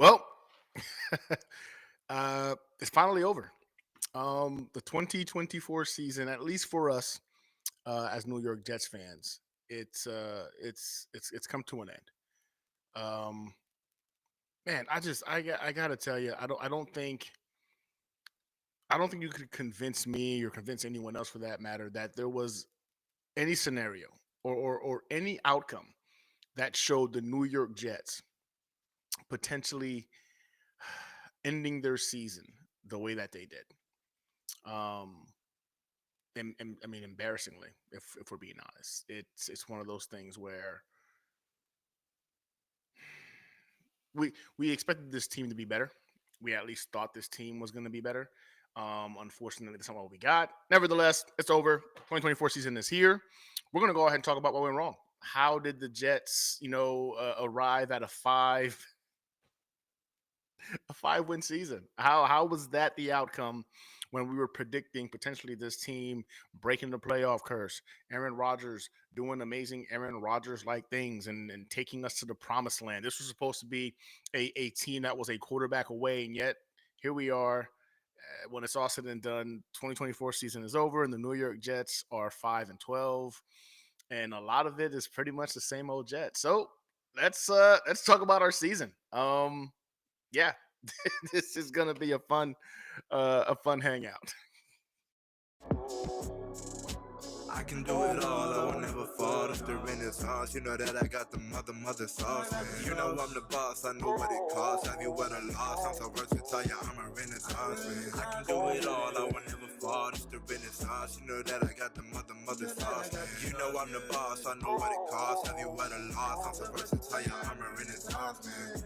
Well, it's finally over. The 2024 season, at least for us as New York Jets fans, it's come to an end. Um, man, I gotta tell you, I don't think you could convince me or convince anyone else for that matter that there was any scenario or any outcome that showed the New York Jets potentially ending their season the way that they did. Um, and I mean, embarrassingly, if we're being honest, it's one of those things where we expected this team to be better. We at least thought this team was going to be better. Unfortunately, that's not what we got. Nevertheless, it's over. 2024 season is here. We're going to go ahead and talk about what went wrong. How did the Jets, arrive at a 5-win season? How was that the outcome when we were predicting potentially this team breaking the playoff curse? Aaron Rodgers doing amazing Aaron Rodgers like things and taking us to the promised land. This was supposed to be a team that was a quarterback away, and yet here we are. When it's all said and done, 2024 season is over, and the New York Jets are 5-12, and a lot of it is pretty much the same old Jets. So let's talk about our season. Yeah, this is gonna be a fun hangout. I can do it all, I will never fall. It's the Renaissance, you know that I got the mother sauce, man. You know I'm the boss, I know what it costs. Have you ever lost? I'm so versatile, yeah, I'm a Renaissance, man. I can do it all, I will never fall. It's the Renaissance, you know that I got the mother sauce, man. You know I'm the boss, I know what it costs. Have you ever lost? I'm so versatile, yeah, I'm a Renaissance, man.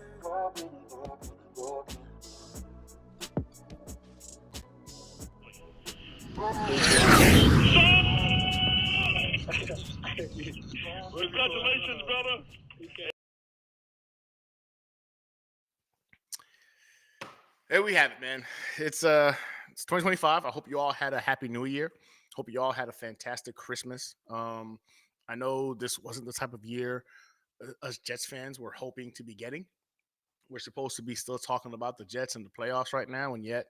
Congratulations, brother. There we have it, man. It's 2025. I hope you all had a happy New Year. Hope you all had a fantastic Christmas. I know this wasn't the type of year us Jets fans were hoping to be getting. We're supposed to be still talking about the Jets and the playoffs right now, and yet,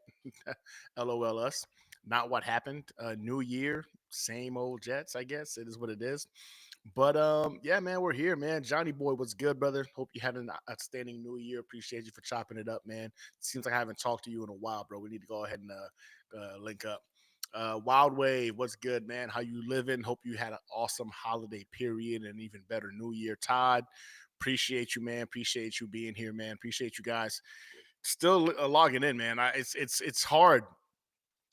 LOL us. Not what happened. New year, same old Jets. I guess it is what it is. But yeah, man, we're here, man. Johnny boy, what's good, brother? Hope you had an outstanding New Year. Appreciate you for chopping it up, man. Seems like I haven't talked to you in a while, bro. We need to go ahead and link up. Wild Wave, what's good, man? How you living? Hope you had an awesome holiday period and even better New Year. Todd, appreciate you, man. Appreciate you being here, man. Appreciate you guys still logging in, man. It's hard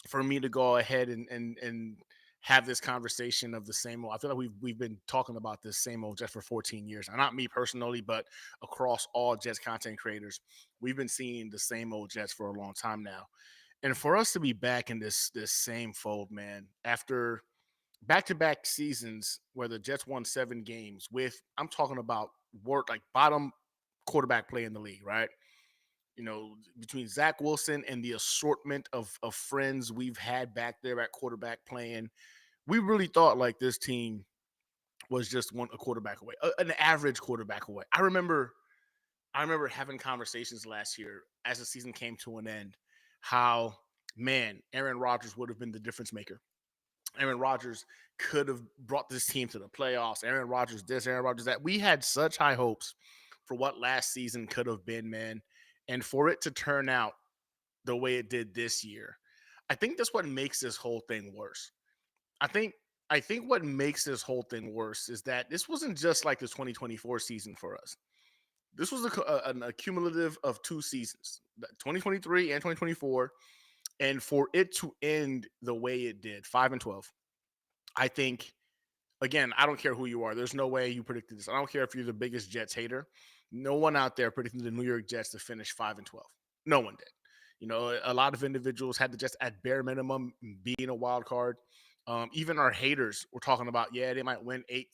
for me to go ahead and have this conversation of the same old. I feel like we've been talking about this same old Jets for 14 years. And not me personally, but across all Jets content creators, we've been seeing the same old Jets for a long time now. And for us to be back in this same fold, man, after back-to-back seasons where the Jets won 7 games with, I'm talking about work like bottom quarterback play in the league, right? Between Zach Wilson and the assortment of friends we've had back there at quarterback playing, we really thought like this team was just a quarterback away, an average quarterback away. I remember having conversations last year as the season came to an end, how man, Aaron Rodgers would have been the difference maker. Aaron Rodgers could have brought this team to the playoffs. Aaron Rodgers this, Aaron Rodgers that. We had such high hopes for what last season could have been, man. And for it to turn out the way it did this year, I think that's what makes this whole thing worse. I think I think what makes this whole thing worse is that this wasn't just like the 2024 season for us. This was an accumulative of 2 seasons, 2023 and 2024, and for it to end the way it did, 5-12. I think, again, I don't care who you are. There's no way you predicted this. I don't care if you're the biggest Jets hater. No one out there predicted the New York Jets to finish 5-12. No one did. A lot of individuals had the Jets at bare minimum being a wild card. Even our haters were talking about, yeah, they might win eight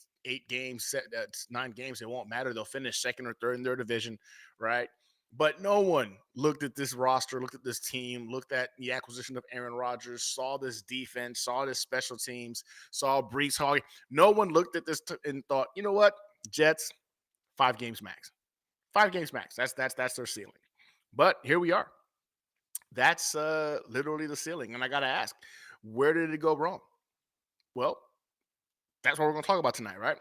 games, that's 9 games. It won't matter. They'll finish second or third in their division, right? But no one looked at this roster, looked at this team, looked at the acquisition of Aaron Rodgers, saw this defense, saw this special teams, saw Brees Hall. No one looked at this and thought, you know what, Jets, 5 games max. 5 games max. That's their ceiling. But here we are. That's literally the ceiling. And I got to ask, where did it go wrong? Well, that's what we're going to talk about tonight, right?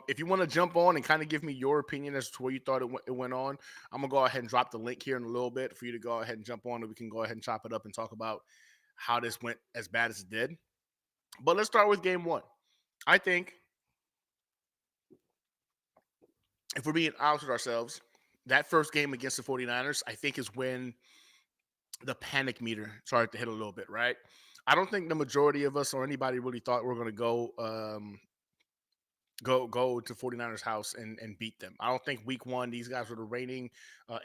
If you want to jump on and kind of give me your opinion as to where you thought it went on, I'm going to go ahead and drop the link here in a little bit for you to go ahead and jump on, and we can go ahead and chop it up and talk about how this went as bad as it did. But let's start with game one. I think if we're being honest with ourselves, that first game against the 49ers, I think is when the panic meter started to hit a little bit, right? I don't think the majority of us or anybody really thought we were going to go to 49ers house and beat them. I don't think week one, these guys were the reigning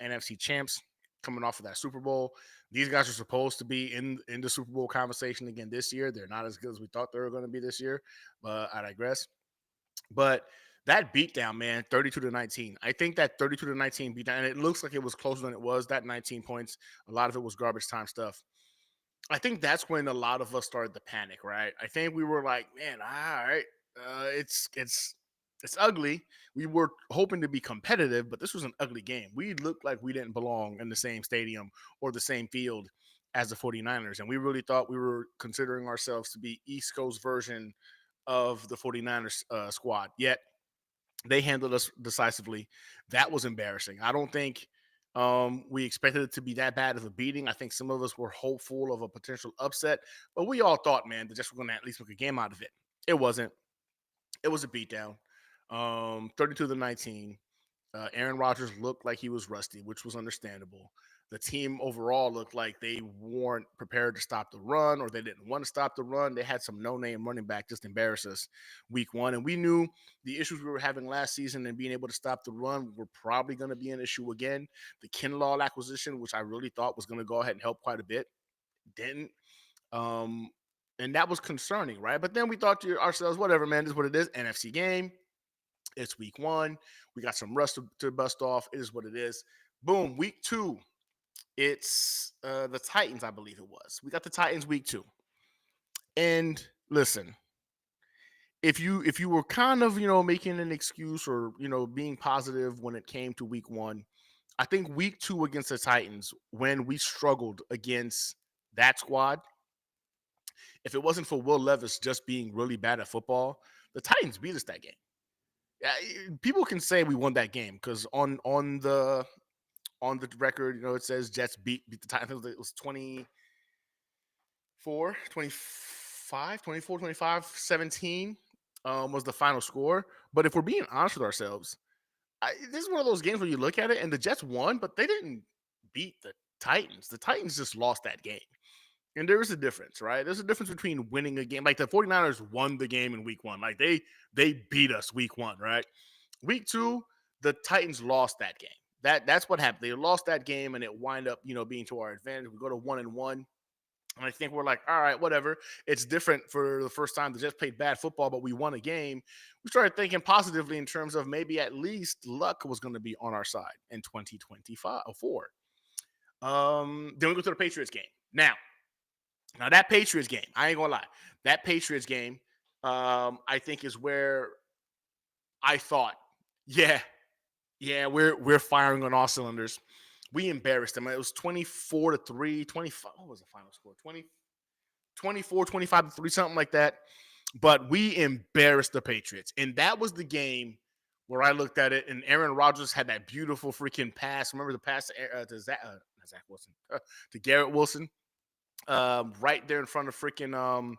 NFC champs coming off of that Super Bowl. These guys are supposed to be in the Super Bowl conversation again this year. They're not as good as we thought they were going to be this year, but I digress. But that beatdown, man, 32-19. I think that 32-19 beatdown, and it looks like it was closer than it was. That 19 points, a lot of it was garbage time stuff. I think that's when a lot of us started to panic, right? I think we were like, man, all right, it's ugly. We were hoping to be competitive, but this was an ugly game. We looked like we didn't belong in the same stadium or the same field as the 49ers. And we really thought we were considering ourselves to be East Coast version of the 49ers squad. Yet they handled us decisively. That was embarrassing. I don't think we expected it to be that bad of a beating. I think some of us were hopeful of a potential upset, but we all thought, man, that just we're going to at least make a game out of it. It wasn't. It was a beatdown. 32-19. Aaron Rodgers looked like he was rusty, which was understandable. The team overall looked like they weren't prepared to stop the run, or they didn't want to stop the run. They had some no-name running back just embarrass us week one. And we knew the issues we were having last season and being able to stop the run were probably going to be an issue again. The Kinlaw acquisition, which I really thought was going to go ahead and help quite a bit, didn't. Um, and that was concerning, right? But then we thought to ourselves, whatever, man, this is what it is. NFC game. It's week one. We got some rust to bust off. It is what it is. Boom. Week two. It's the Titans, I believe it was. We got the Titans week two. And listen, if you were kind of making an excuse or being positive when it came to week one, I think week two against the Titans, when we struggled against that squad, if it wasn't for Will Levis just being really bad at football, the Titans beat us that game. Yeah, people can say we won that game because on the record, it says Jets beat the Titans. It was 24-25, 17 was the final score. But if we're being honest with ourselves, this is one of those games where you look at it and the Jets won, but they didn't beat the Titans. The Titans just lost that game. And there is a difference, right? There's a difference between winning a game. Like the 49ers won the game in week one. Like they beat us week one, right? Week two, the Titans lost that game. That's what happened. They lost that game and it wind up, being to our advantage. We go to 1-1. And I think we're like, all right, whatever. It's different for the first time. The Jets played bad football, but we won a game. We started thinking positively in terms of maybe at least luck was going to be on our side in 2025 or 4. Then we go to the Patriots game. Now that Patriots game, I ain't gonna lie. That Patriots game, I think is where I thought, yeah, we're firing on all cylinders. We embarrassed them. It was 24-3, 25. What was the final score? 24, 25-3, something like that. But we embarrassed the Patriots. And that was the game where I looked at it and Aaron Rodgers had that beautiful freaking pass. Remember the pass to Zach Wilson, to Garrett Wilson, right there in front of freaking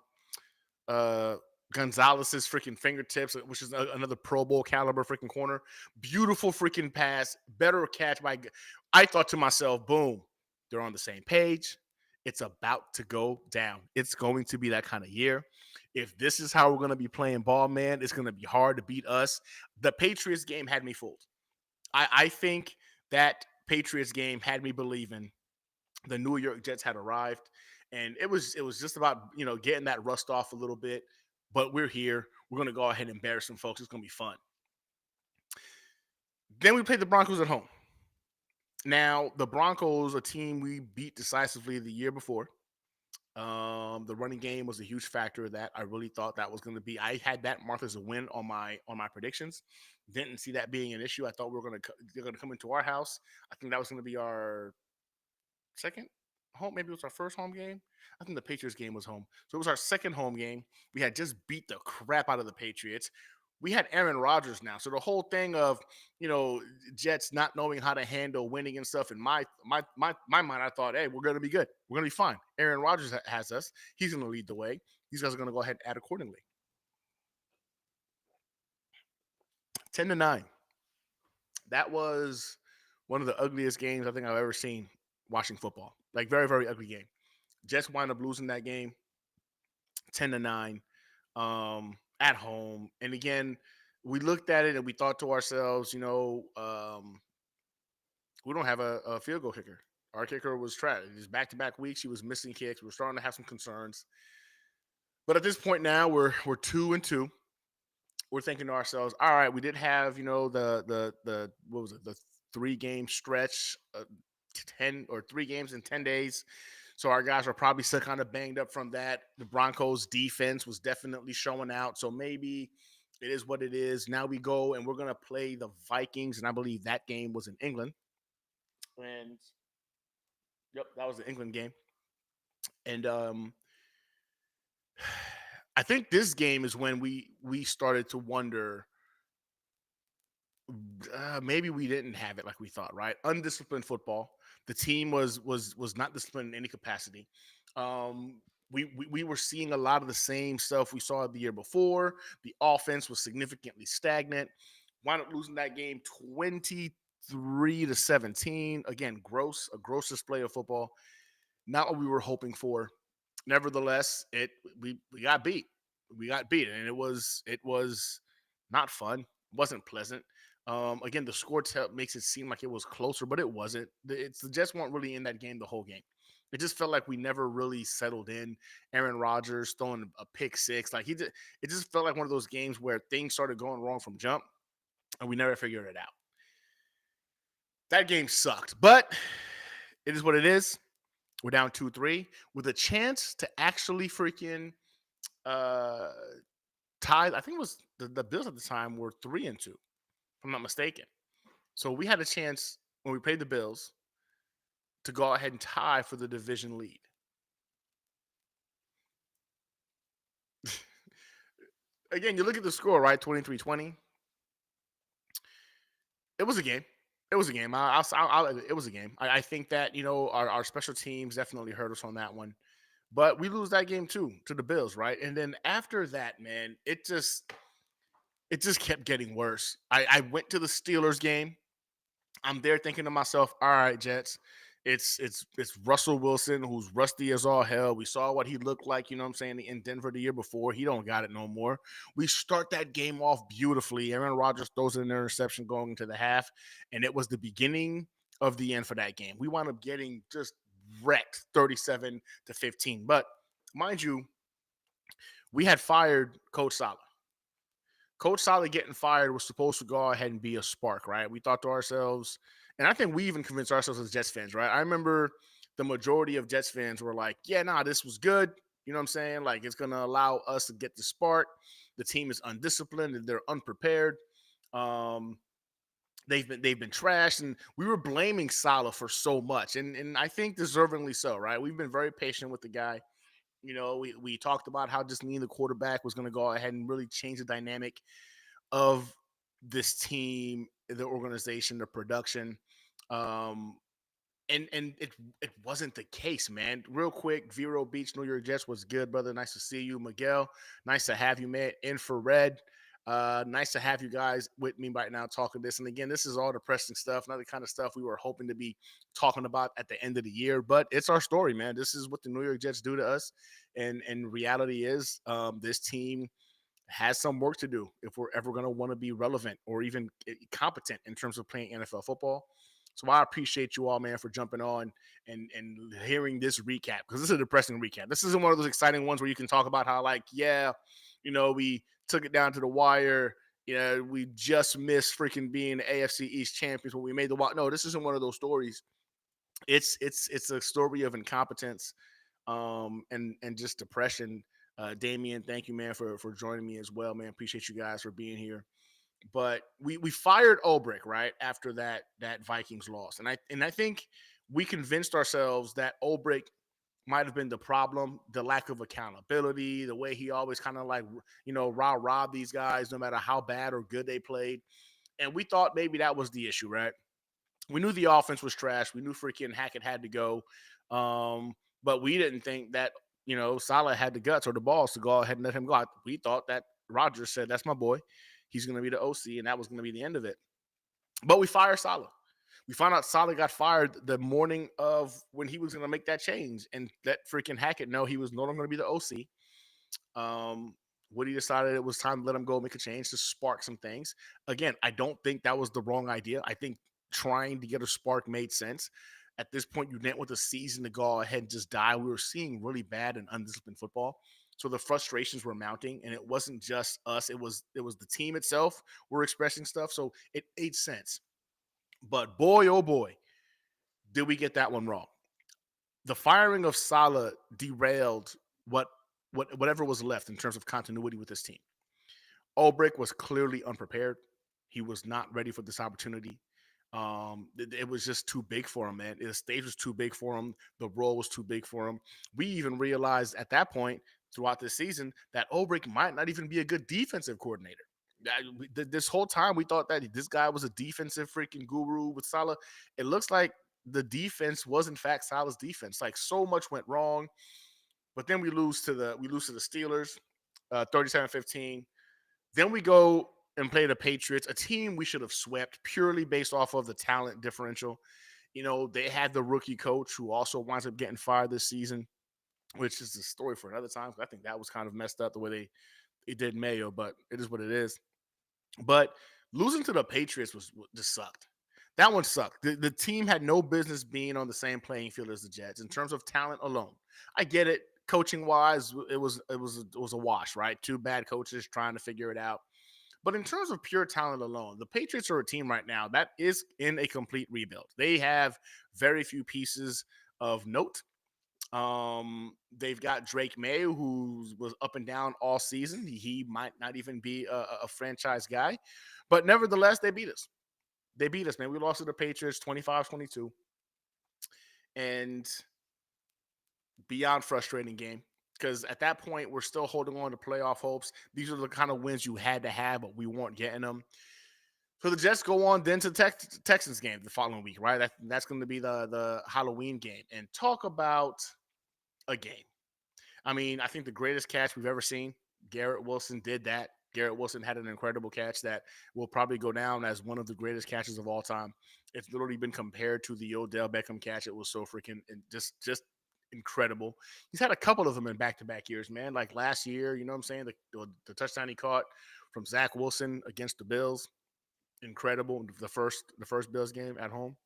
Gonzalez's freaking fingertips, which is another Pro Bowl caliber freaking corner. Beautiful freaking pass, better catch by. I thought to myself, boom, they're on the same page. It's about to go down. It's going to be that kind of year. If this is how we're going to be playing ball, man, it's going to be hard to beat us. The Patriots game had me fooled. I think that Patriots game had me believing the New York Jets had arrived, and it was just about getting that rust off a little bit. But we're here. We're going to go ahead and embarrass some folks. It's going to be fun. Then we played the Broncos at home. Now, the Broncos, a team we beat decisively the year before. The running game was a huge factor of that. I really thought that was going to be. I had that marked as a win on my predictions. Didn't see that being an issue. I thought they're going to come into our house. I think that was going to be our second home. Maybe it was our first home game. I think the Patriots game was home. So it was our second home game. We had just beat the crap out of the Patriots. We had Aaron Rodgers now. So the whole thing of, you know, Jets not knowing how to handle winning and stuff, in my mind, I thought, hey, we're gonna be good. We're gonna be fine. Aaron Rodgers has us. He's gonna lead the way. These guys are gonna go ahead and add accordingly. 10-9. That was one of the ugliest games I think I've ever seen watching football. Like very, very ugly game. Jets wind up losing that game 10-9 at home. And again, we looked at it and we thought to ourselves, we don't have a field goal kicker. Our kicker was trash. These back-to-back weeks, he was missing kicks. We were starting to have some concerns. But at this point now, we're 2-2. We're thinking to ourselves, all right, we did have, the what was it, the 3-game stretch, 10 or 3 games in 10 days. So our guys are probably still kind of banged up from that. The Broncos defense was definitely showing out. So maybe it is what it is. Now we go and we're going to play the Vikings. And I believe that game was in England. And yep, that was the England game. And I think this game is when we started to wonder, maybe we didn't have it like we thought, right? Undisciplined football. The team was not disciplined in any capacity. We were seeing a lot of the same stuff we saw the year before. The offense was significantly stagnant. Wound up losing that game 23-17. Again, a gross display of football. Not what we were hoping for. Nevertheless, we got beat. We got beat, and it was not fun. It wasn't pleasant. Again, the score makes it seem like it was closer, but it wasn't. The Jets weren't really in that game the whole game. It just felt like we never really settled in. Aaron Rodgers throwing a pick six, it just felt like one of those games where things started going wrong from jump, and we never figured it out. That game sucked, but it is what it is. We're down 2-3 with a chance to actually freaking uh tie. I think it was the Bills at the time were 3-2, if I'm not mistaken. So we had a chance when we played the Bills to go ahead and tie for the division lead. Again, you look at the score, right? 23-20. It was a game. It was a game. It was a game. I think that, our special teams definitely hurt us on that one. But we lose that game too to the Bills, right? And then after that, man, it just kept getting worse. I went to the Steelers game. I'm there thinking to myself, all right, Jets, it's Russell Wilson, who's rusty as all hell. We saw what he looked like, what I'm saying, in Denver the year before. He don't got it no more. We start that game off beautifully. Aaron Rodgers throws an interception going into the half, and it was the beginning of the end for that game. We wound up getting just wrecked 37-15. But mind you, we had fired Coach Saleh. Coach Saleh getting fired was supposed to go ahead and be a spark, right? We thought to ourselves, and I think we even convinced ourselves as Jets fans, right? I remember the majority of Jets fans were like, yeah, nah, this was good. You know what I'm saying? Like, it's going to allow us to get the spark. The team is undisciplined and they're unprepared. Um, they've been trashed, and we were blaming Saleh for so much, and I think deservingly so, right? We've been very patient with the guy. We talked about how just needing the quarterback was going to go ahead and really change the dynamic of this team, the organization, the production. Um, and it wasn't the case, man. Real quick, Vero Beach, New York Jets, was good, brother. Nice to see you, Miguel. Nice to have you, man. Infrared. Nice to have you guys with me right now talking this. And again, this is all depressing stuff, not the kind of stuff we were hoping to be talking about at the end of the year, but it's our story, man. This is what the New York Jets do to us. And reality is, this team has some work to do if we're ever going to want to be relevant or even competent in terms of playing NFL football. So I appreciate you all, man, for jumping on and hearing this recap, because this is a depressing recap. This isn't one of those exciting ones where you can talk about how, like, yeah, we took it down to the wire. We just missed freaking being the AFC East champions when we made the walk. No, this isn't one of those stories. It's a story of incompetence, and just depression. Damien, thank you, man, for joining me as well, man. Appreciate you guys for being here. But we fired Ulbrich right after that Vikings loss, and I think we convinced ourselves that Ulbrich might have been the problem, the lack of accountability, the way he always kind of like, rah these guys no matter how bad or good they played. And we thought maybe that was the issue, right? We knew the offense was trash. We knew freaking Hackett had to go. But we didn't think that, Salah had the guts or the balls to go ahead and let him go. We thought that Rodgers said, that's my boy. He's going to be the OC, and that was going to be the end of it. But we fired Salah. We found out Salah got fired the morning of when he was going to make that change and let freaking Hackett know he was no longer going to be the OC. Woody decided it was time to let him go make a change to spark some things. Again, I don't think that was the wrong idea. I think trying to get a spark made sense. At this point, you didn't want the season to go ahead and just die. We were seeing really bad and undisciplined football. So the frustrations were mounting, and it wasn't just us. It was the team itself were expressing stuff. So it made sense. But boy, oh boy, did we get that one wrong. The firing of Salah derailed whatever was left in terms of continuity with this team. Ulbrich was clearly unprepared. He was not ready for this opportunity. It was just too big for him, man. The stage was too big for him. The role was too big for him. We even realized at that point throughout this season that Ulbrich might not even be a good defensive coordinator. This whole time we thought that this guy was a defensive freaking guru with Salah. It looks like the defense was in fact Salah's defense. Like so much went wrong. But then we lose to the Steelers, 37-15. Then we go and play the Patriots, a team we should have swept purely based off of the talent differential. They had the rookie coach who also winds up getting fired this season, which is a story for another time. I think that was kind of messed up the way they did Mayo, but it is what it is. But losing to the Patriots was just sucked. That one sucked. The team had no business being on the same playing field as the Jets in terms of talent alone. I get it. Coaching wise, it was a wash, right? Two bad coaches trying to figure it out. But in terms of pure talent alone, the Patriots are a team right now that is in a complete rebuild. They have very few pieces of note. They've got Drake May, who was up and down all season. He might not even be a franchise guy, but nevertheless, they beat us. They beat us, man. We lost to the Patriots 25-22. And beyond frustrating game because at that point we're still holding on to playoff hopes. These are the kind of wins you had to have, but we weren't getting them. So the Jets go on then to Texans game the following week, right? That's going to be the Halloween game. And talk about a game. I mean, I think the greatest catch we've ever seen. Garrett Wilson did that. Garrett Wilson had an incredible catch that will probably go down as one of the greatest catches of all time. It's literally been compared to the Odell Beckham catch. It was so freaking just incredible. He's had a couple of them in back-to-back years, man. Like last year, you know what I'm saying? The touchdown he caught from Zach Wilson against the Bills, incredible. The first Bills game at home,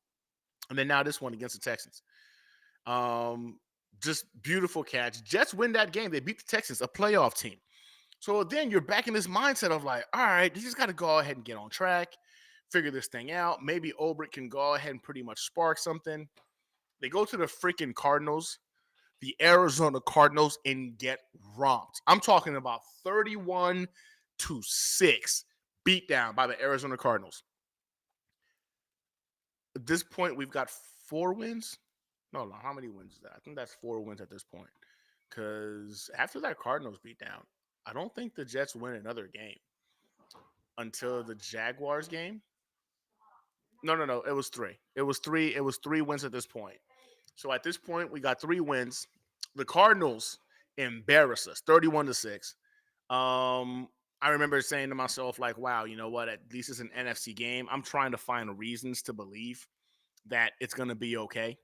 and then now this one against the Texans. Just beautiful catch. Jets win that game. They beat the Texans, a playoff team. So then you're back in this mindset of like, all right, you just got to go ahead and get on track, figure this thing out. Maybe Ulbrich can go ahead and pretty much spark something. They go to the freaking Cardinals, the Arizona Cardinals, and get romped. I'm talking about 31-6 beat down by the Arizona Cardinals. At this point, we've got 4 wins. No, how many wins is that? I think that's 4 wins at this point. Because after that Cardinals beat down, I don't think the Jets win another game until the Jaguars game. No. It was 3. It was 3. It was 3 wins at this point. So at this point, we got 3 wins. The Cardinals embarrass us, 31-6. I remember saying to myself, like, wow, you know what? At least it's an NFC game. I'm trying to find reasons to believe that it's going to be okay.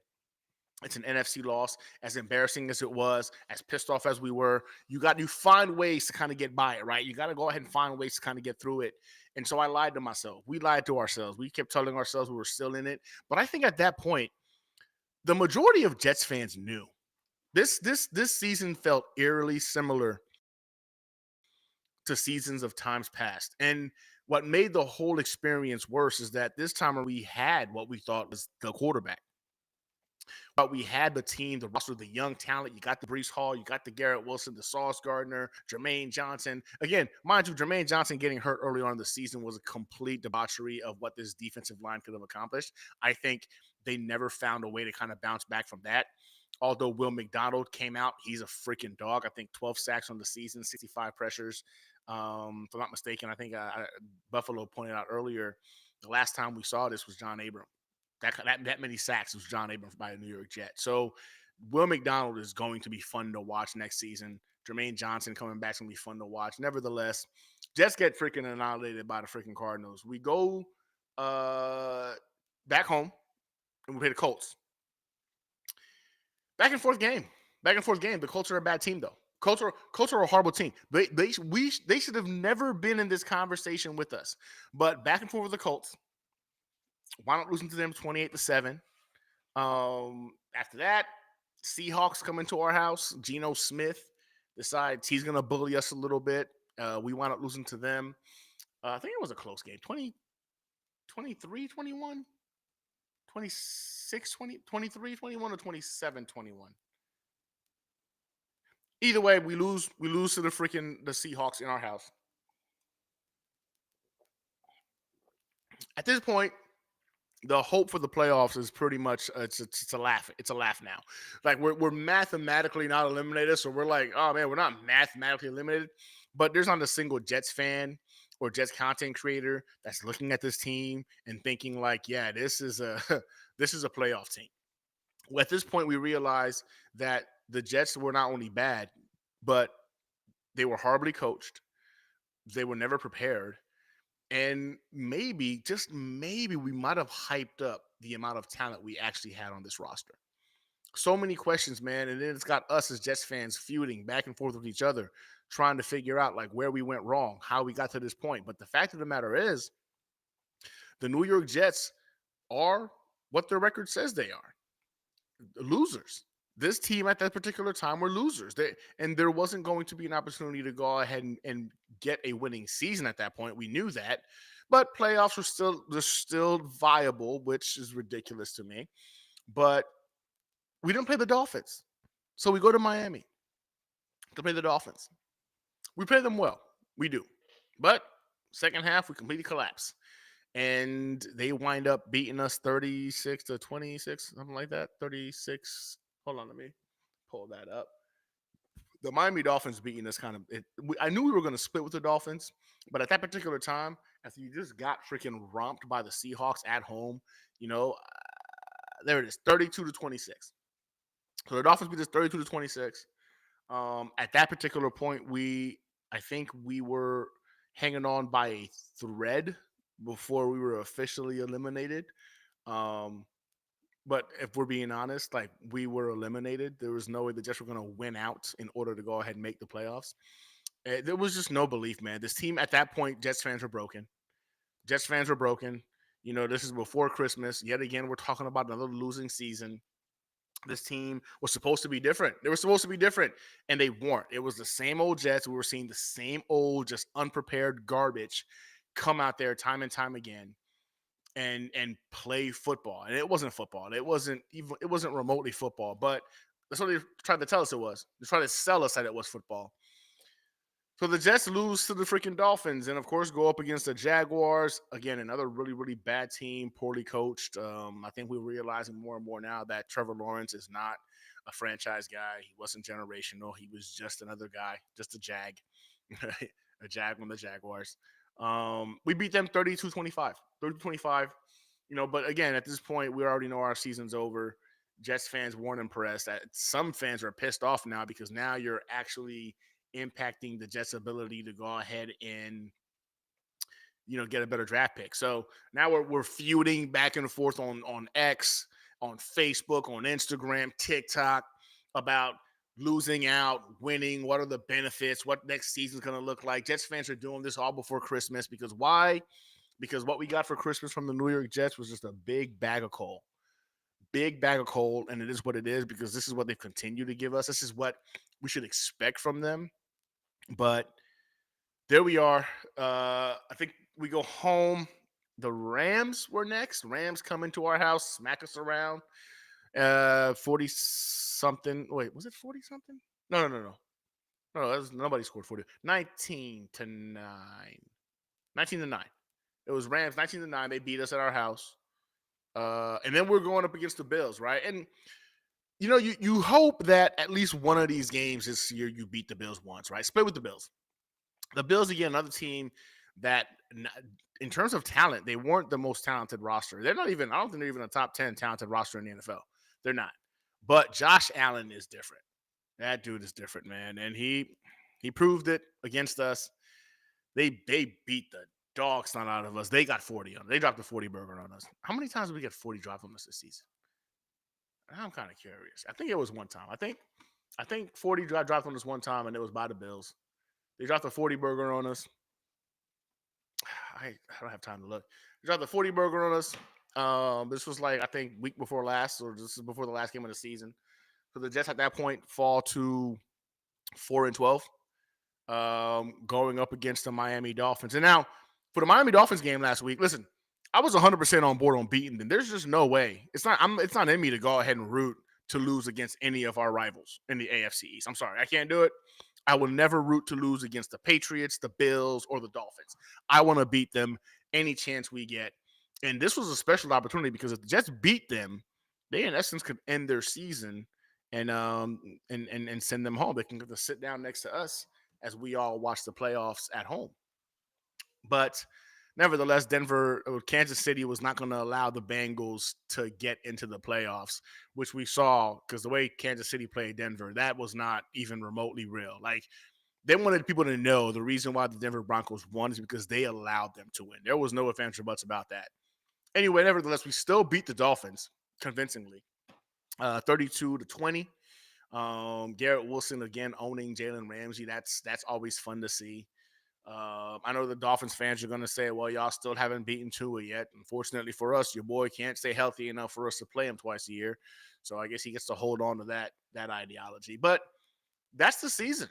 It's an NFC loss. As embarrassing as it was, as pissed off as we were, you find ways to kind of get by it, right? You got to go ahead and find ways to kind of get through it. And so I lied to myself. We lied to ourselves. We kept telling ourselves we were still in it. But I think at that point, the majority of Jets fans knew this season felt eerily similar to seasons of times past. And what made the whole experience worse is that this time we had what we thought was the quarterback. But we had the team, the roster, the young talent. You got the Brees Hall, you got the Garrett Wilson, the Sauce Gardner, Jermaine Johnson. Again, mind you, Jermaine Johnson getting hurt early on in the season was a complete debauchery of what this defensive line could have accomplished. I think they never found a way to kind of bounce back from that. Although Will McDonald came out, he's a freaking dog. I think 12 sacks on the season, 65 pressures. If I'm not mistaken, I think Buffalo pointed out earlier the last time we saw this was John Abram. That many sacks was John Abrams by the New York Jets. So Will McDonald is going to be fun to watch next season. Jermaine Johnson coming back is going to be fun to watch. Nevertheless, Jets get freaking annihilated by the freaking Cardinals. We go uh, back home and we play the Colts. Back and forth game. Back and forth game. The Colts are a bad team, though. Colts are a horrible team. They should have never been in this conversation with us. But back and forth with the Colts. Why not losing to them 28-7? After that, Seahawks come into our house. Geno Smith decides he's going to bully us a little bit. We wound up losing to them. I think it was a close game. 23-21, 26-20, 23-21, or 27-21. Either way, we lose to the Seahawks in our house. At this point, the hope for the playoffs is pretty much it's a laugh. It's a laugh now. Like we're mathematically not eliminated, so we're like, oh man, we're not mathematically eliminated. But there's not a single Jets fan or Jets content creator that's looking at this team and thinking like, yeah, this is a this is a playoff team. Well, at this point, we realize that the Jets were not only bad, but they were horribly coached. They were never prepared. And maybe, just maybe, we might have hyped up the amount of talent we actually had on this roster. So many questions, man. And then it's got us as Jets fans feuding back and forth with each other, trying to figure out like where we went wrong, how we got to this point. But the fact of the matter is, the New York Jets are what their record says they are, losers. This team at that particular time were losers. And there wasn't going to be an opportunity to go ahead and get a winning season at that point. We knew that. But playoffs they're still viable, which is ridiculous to me. But we didn't play the Dolphins. So we go to Miami to play the Dolphins. We play them well. We do. But second half, we completely collapse. And they wind up beating us 36-26, something like that. 36. Hold on, let me pull that up. The Miami Dolphins beating us I knew we were going to split with the Dolphins, but at that particular time, after you just got freaking romped by the Seahawks at home, there it is, 32-26. So the Dolphins beat us 32-26. At that particular point, I think we were hanging on by a thread before we were officially eliminated. But if we're being honest, like we were eliminated. There was no way the Jets were going to win out in order to go ahead and make the playoffs. There was just no belief, man. This team at that point, Jets fans were broken. Jets fans were broken. This is before Christmas. Yet again, we're talking about another losing season. This team was supposed to be different. They were supposed to be different, and they weren't. It was the same old Jets. We were seeing the same old, just unprepared garbage come out there time and time again and play football. And it wasn't football. It wasn't remotely football, but that's what they tried to tell us it was. They tried to sell us that it was football. So the Jets lose to the freaking Dolphins and, of course, go up against the Jaguars. Again, another really, really bad team, poorly coached. I think we're realizing more and more now that Trevor Lawrence is not a franchise guy. He wasn't generational. He was just another guy, just a Jag, a Jag on the Jaguars. We beat them 32-25. 32-25. But again, at this point, we already know our season's over. Jets fans weren't impressed. Some fans are pissed off now because now you're actually impacting the Jets' ability to go ahead and get a better draft pick. So now we're feuding back and forth on X, on Facebook, on Instagram, TikTok about losing out, winning, what are the benefits, what next season's going to look like. Jets fans are doing this all before Christmas because why? Because what we got for Christmas from the New York Jets was just a big bag of coal. Big bag of coal, and it is what it is because this is what they continue to give us. This is what we should expect from them. But there we are. I think we go home. The Rams were next. Rams come into our house, smack us around. 40 something. Wait, was it 40 something? No, no, no, no. No, nobody scored 40. 19 to 9. 19 to 9. It was Rams 19 to 9. They beat us at our house. And then we're going up against the Bills, right? And you hope that at least one of these games this year you beat the Bills once, right? Split with the Bills. The Bills again, another team that, in terms of talent, they weren't the most talented roster. They're not even. I don't think they're even a top 10 talented roster in the NFL. They're not. But Josh Allen is different. That dude is different, man, and he proved it against us. They beat the dog snot out of us. They got 40 on. They dropped a 40 burger on us. How many times did we get 40 dropped on us this season? I'm kind of curious. I think it was one time. I think 40 dropped on us one time, and it was by the Bills. They dropped a 40 burger on us. I don't have time to look. They dropped a 40 burger on us. This was like I think week before last, or this is before the last game of the season. So the Jets at that point fall to 4-12, going up against the Miami Dolphins. And now for the Miami Dolphins game last week, listen, I was 100% on board on beating them. There's just no way. It's not in me to go ahead and root to lose against any of our rivals in the AFC East. I'm sorry, I can't do it. I will never root to lose against the Patriots, the Bills, or the Dolphins. I want to beat them any chance we get. And this was a special opportunity because if the Jets beat them, they in essence could end their season and send them home. They can get to sit down next to us as we all watch the playoffs at home. But nevertheless, Kansas City was not going to allow the Bengals to get into the playoffs, which we saw because the way Kansas City played Denver, that was not even remotely real. Like, they wanted people to know the reason why the Denver Broncos won is because they allowed them to win. There was no ifs, ands, or buts about that. Anyway, nevertheless, we still beat the Dolphins convincingly, 32-20. Garrett Wilson again owning Jalen Ramsey. That's always fun to see. I know the Dolphins fans are going to say, well, y'all still haven't beaten Tua yet. Unfortunately for us, your boy can't stay healthy enough for us to play him twice a year. So I guess he gets to hold on to that ideology. But that's the season.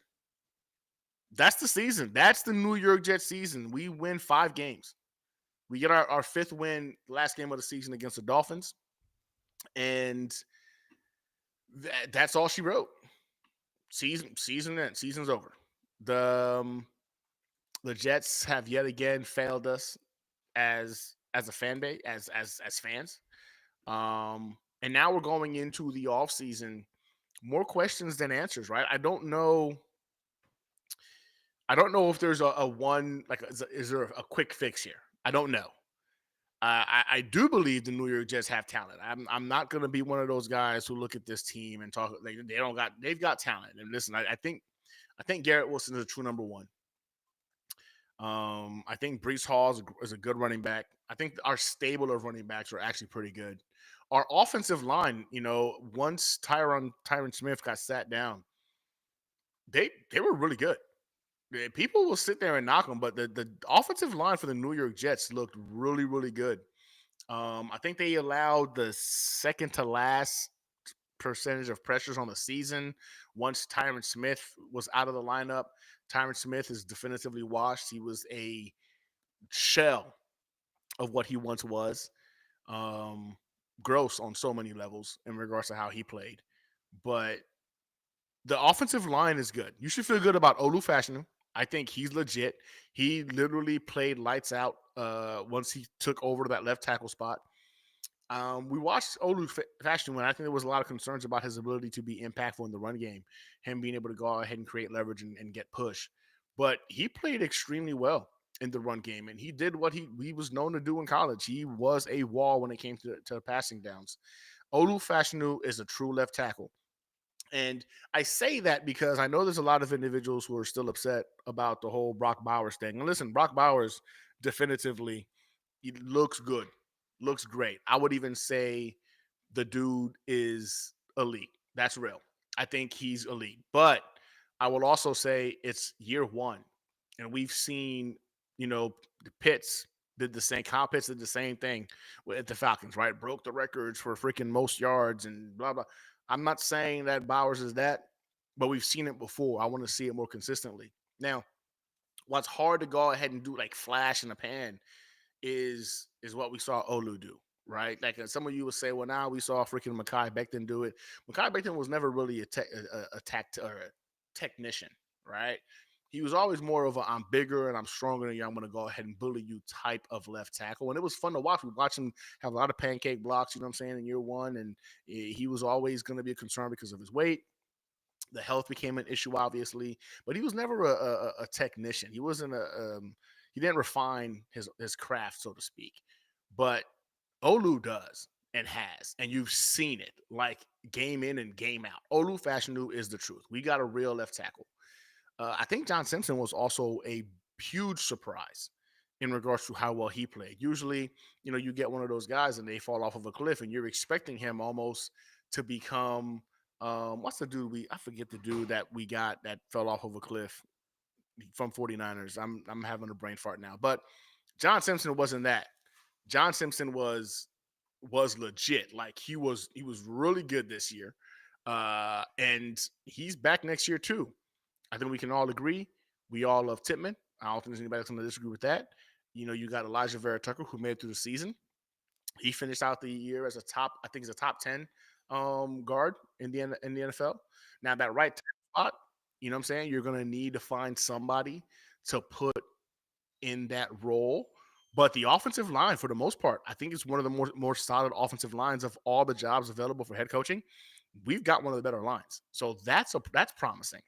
That's the season. That's the New York Jets season. We win 5 games. We get our 5th win, last game of the season against the Dolphins. And that's all she wrote. Season end. Season's over. The Jets have yet again failed us as a fan base, as fans. And now we're going into the off season, more questions than answers, right? I don't know if there's a one, like, is there a quick fix here? I don't know. I do believe the New York Jets have talent. I'm not going to be one of those guys who look at this team and talk like they've got talent. And listen, I think Garrett Wilson is a true number one. I think Brees Hall is a good running back. I think our stable of running backs are actually pretty good. Our offensive line, once Tyron Smith got sat down, they were really good. People will sit there and knock them, but the offensive line for the New York Jets looked really, really good. I think they allowed the second to last percentage of pressures on the season. Once Tyron Smith was out of the lineup, Tyron Smith is definitively washed. He was a shell of what he once was. Gross on so many levels in regards to how he played. But the offensive line is good. You should feel good about Olu Fashanu. I think he's legit. He literally played lights out once he took over that left tackle spot. We watched Olu Fashanu, and I think there was a lot of concerns about his ability to be impactful in the run game, him being able to go ahead and create leverage and get push. But he played extremely well in the run game, and he did what he was known to do in college. He was a wall when it came to passing downs. Olu Fashanu is a true left tackle. And I say that because I know there's a lot of individuals who are still upset about the whole Brock Bowers thing. And listen, Brock Bowers definitively looks good, looks great. I would even say the dude is elite. That's real. I think he's elite. But I will also say it's year one. And we've seen, the Pitts did the same. Kyle Pitts did the same thing with the Falcons, right? Broke the records for freaking most yards and blah, blah. I'm not saying that Bowers is that, but we've seen it before. I want to see it more consistently. Now, what's hard to go ahead and do like flash in the pan is what we saw Olu do, right? Like some of you would say, well, now we saw freaking Makai Becton do it. Makai Becton was never really a tact or a technician, right? He was always more of a I'm bigger and I'm stronger than you. I'm going to go ahead and bully you type of left tackle. And it was fun to watch. We watched him have a lot of pancake blocks, you know what I'm saying, in year one. And he was always going to be a concern because of his weight. The health became an issue, obviously, but he was never a technician. He wasn't he didn't refine his craft, so to speak. But Olu does and has, and you've seen it like game in and game out. Olu Fashanu is the truth. We got a real left tackle. I think John Simpson was also a huge surprise in regards to how well he played. Usually, you get one of those guys and they fall off of a cliff, and you're expecting him almost to become what's the dude I forget the dude that we got that fell off of a cliff from 49ers. I'm having a brain fart now. But John Simpson wasn't that. John Simpson was legit. Like he was really good this year. And he's back next year too. I think we can all agree. We all love Titman. I don't think there's anybody that's going to disagree with that. You got Elijah Vera Tucker, who made it through the season. He finished out the year as I think he's a top 10 guard in the NFL. Now that right spot, you know what I'm saying? You're going to need to find somebody to put in that role. But the offensive line, for the most part, I think it's one of the more solid offensive lines of all the jobs available for head coaching. We've got one of the better lines, so that's promising.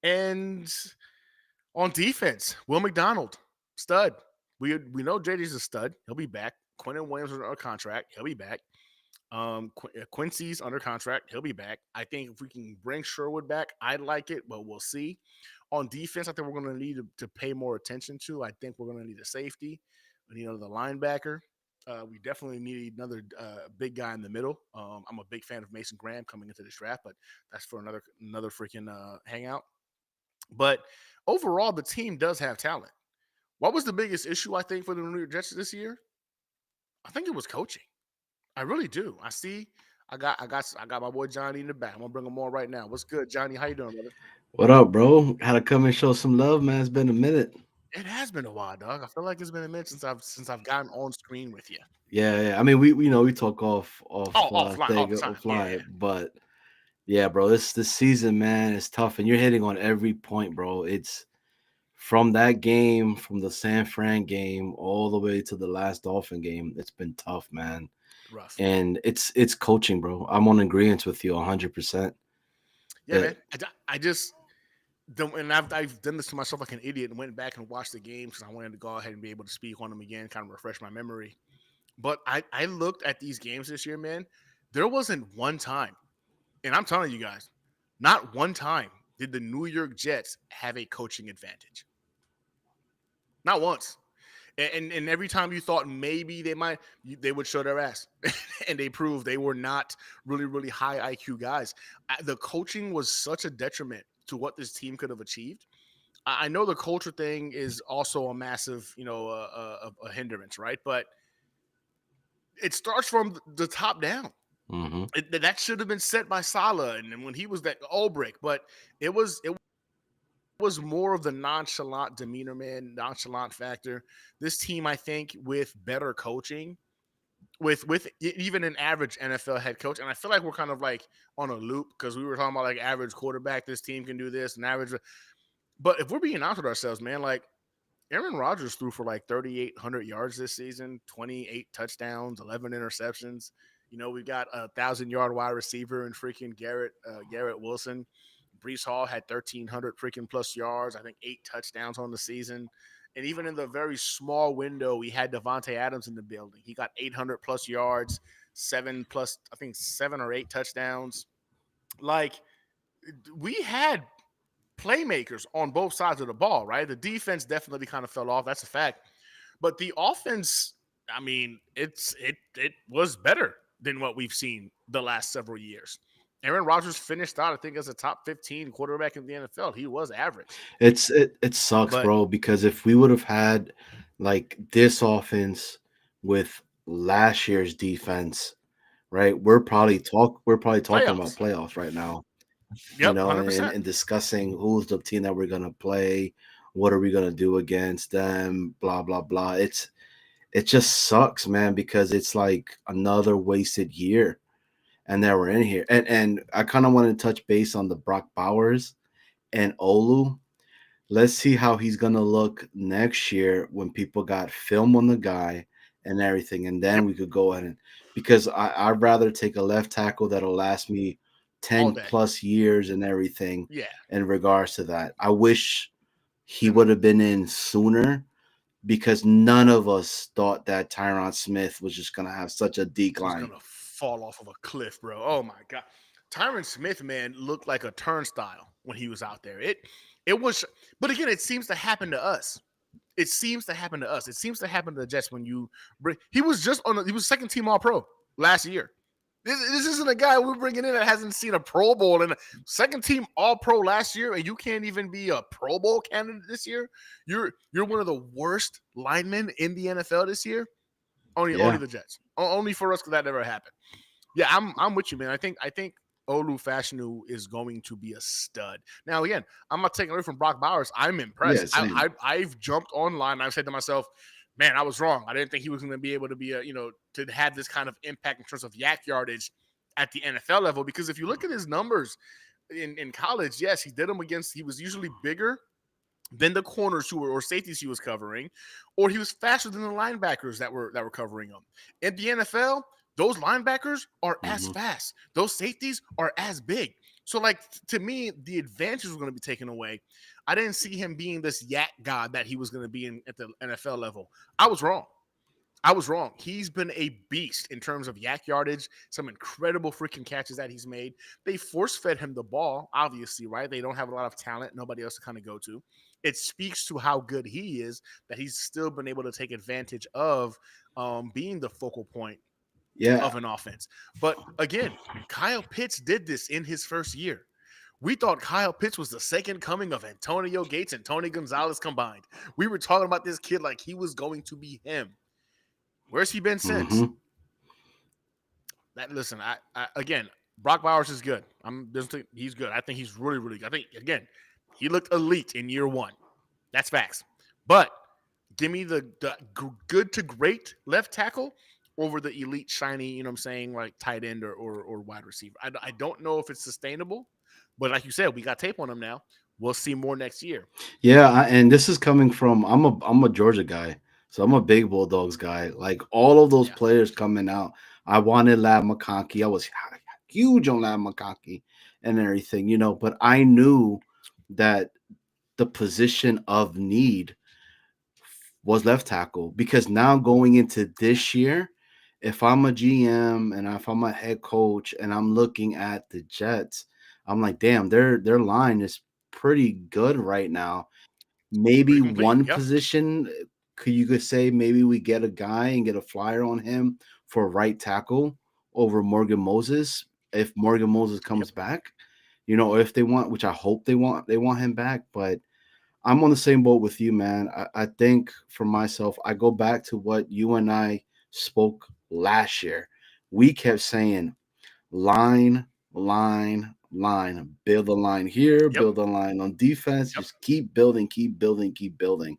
And on defense, Will McDonald, stud. We know JJ's a stud. He'll be back. Quentin Williams is under contract. He'll be back. Quincy's under contract. He'll be back. I think if we can bring Sherwood back, I'd like it, but we'll see. On defense, I think we're going to need to pay more attention to. I think we're going to need a safety. We need another linebacker. We definitely need another big guy in the middle. I'm a big fan of Mason Graham coming into this draft, but that's for another freaking hangout. But overall, the team does have talent. What was the biggest issue, I think, for the New York Jets this year? I think it was coaching. I really do. I got my boy Johnny in the back. I'm gonna bring him on right now. What's good, Johnny? How you doing, brother? What up, bro? Had to come and show some love, man. It's been a minute. It has been a while, dog. I feel like it's been a minute since I've gotten on screen with you. Yeah, yeah. I mean, we talk off Oh, offline all thing the time. Yeah, yeah. offline, but yeah, bro. This season, man, is tough, and you're hitting on every point, bro. It's from that game, from the San Fran game, all the way to the last Dolphin game. It's been tough, man, Rough. and it's coaching, bro. I'm on agreement with you 100%. Yeah, man. I just don't, and I've done this to myself like an idiot and went back and watched the games because I wanted to go ahead and be able to speak on them again, kind of refresh my memory. But I looked at these games this year, man. There wasn't one time, and I'm telling you guys, not one time did the New York Jets have a coaching advantage. Not once. And every time you thought maybe they would show their ass, and they proved they were not really really high IQ guys. The coaching was such a detriment to what this team could have achieved. I know the culture thing is also a massive, a hindrance, right? But it starts from the top down. Hmm. That should have been set by Salah, and when he was that Ulbrich, but it was more of the nonchalant demeanor, man, nonchalant factor. This team, I think, with better coaching, with even an average NFL head coach, and I feel like we're kind of like on a loop because we were talking about like average quarterback. This team can do this, and average. But if we're being honest with ourselves, man, like Aaron Rodgers threw for like 3,800 yards this season, 28 touchdowns, 11 interceptions. We've got 1,000-yard wide receiver and freaking Garrett Wilson. Brees Hall had 1,300 freaking plus yards. I think 8 touchdowns on the season. And even in the very small window, we had Devontae Adams in the building. He got 800 plus yards, 7 or 8 touchdowns. Like, we had playmakers on both sides of the ball, right? The defense definitely kind of fell off. That's a fact. But the offense, I mean, it was better than what we've seen the last several years. Aaron Rodgers finished out, I think, as a top 15 quarterback in the NFL. He was average. It sucks, But bro, because if we would have had like this offense with last year's defense, right, we're probably talking about playoffs. playoffs right now, Yep, and, 100%. and discussing who's the team that we're gonna play, what are we gonna do against them, blah blah blah. it just sucks, man, because it's like another wasted year. And that we're in here. And I kind of want to touch base on the Brock Bowers and Olu. Let's see how he's gonna look next year when people got film on the guy and everything, and then Yep, we could go ahead and because I'd rather take a left tackle that'll last me all 10 day. plus years and everything Yeah, in regards to that. I wish he would similar. have been in sooner because none of us thought that Tyron Smith was just gonna have such a Was decline. gonna fall off of a cliff, bro. Oh my god, Tyron Smith, man, looked like a turnstile when he was out there. It was, but again, it seems to happen to us. It seems to happen to us. It seems to happen to the Jets when you bring. He was just on. He was second team All Pro last year. This isn't a guy we're bringing in that hasn't seen a Pro Bowl and second team All Pro last year, and you can't even be a Pro Bowl candidate this year. You're one of the worst linemen in the NFL this year. Only Yeah. the Jets. Only for us because that never happened. Yeah, I'm with you, man. I think Olu Fashanu is going to be a stud. Now, again, I'm not taking away from Brock Bowers. I'm Yeah, impressed. same. I've jumped online and I've said to myself, man, I was wrong. I didn't think he was going to be able to be to have this kind of impact in terms of yak yardage at the NFL level. Because if you look at his numbers in college, yes, he did them against. He was usually bigger than the corners who were or safeties he was covering, or he was faster than the linebackers that were covering him. In the NFL, those linebackers are as Mhm. fast. Those safeties are as big. So, like to me, the advantage was going to be taken away. I didn't see him being this yak god that he was going to be at the NFL level. I was wrong. I was wrong. He's been a beast in terms of yak yardage, some incredible freaking catches that he's made. They force fed him the ball, obviously, right? They don't have a lot of talent, nobody else to kind of go to. It speaks to how good he is that he's still been able to take advantage of being the focal point Yeah. of an offense. But again, Kyle Pitts did this in his first year. We thought Kyle Pitts was the second coming of Antonio Gates and Tony Gonzalez combined. We were talking about this kid like he was going to be him. Where's he been since? Mhm. That listen, I again, Brock Bowers is good. He's good. I think he's really, really good. I think again, he looked elite in year one. That's facts. But give me the good to great left tackle over the elite shiny, you know what I'm saying, like tight end or wide receiver. I don't know if it's sustainable, but like you said, we got tape on him now. We'll see more next year. Yeah, and this is coming from I'm a Georgia guy, so I'm a big Bulldogs guy. Like all of those Yeah. players coming out, I wanted Lab McConkey. I was huge on Lab McConkey and everything, but I knew that the position of need was left tackle because now going into this year, if I'm a GM and if I'm a head coach and I'm looking at the Jets, I'm like, damn, their line is pretty good right now. Maybe Pretty complete. one Yep. position you could say maybe we get a guy and get a flyer on him for right tackle over Morgan Moses if Morgan Moses Yep. comes back, or if they want, which I hope they want him back. But I'm on the same boat with you, man. I think for myself, I go back to what you and I spoke last year. We kept saying line, line, line, build a line here, Yep. build a line on defense, Yep. just keep building, keep building, keep building.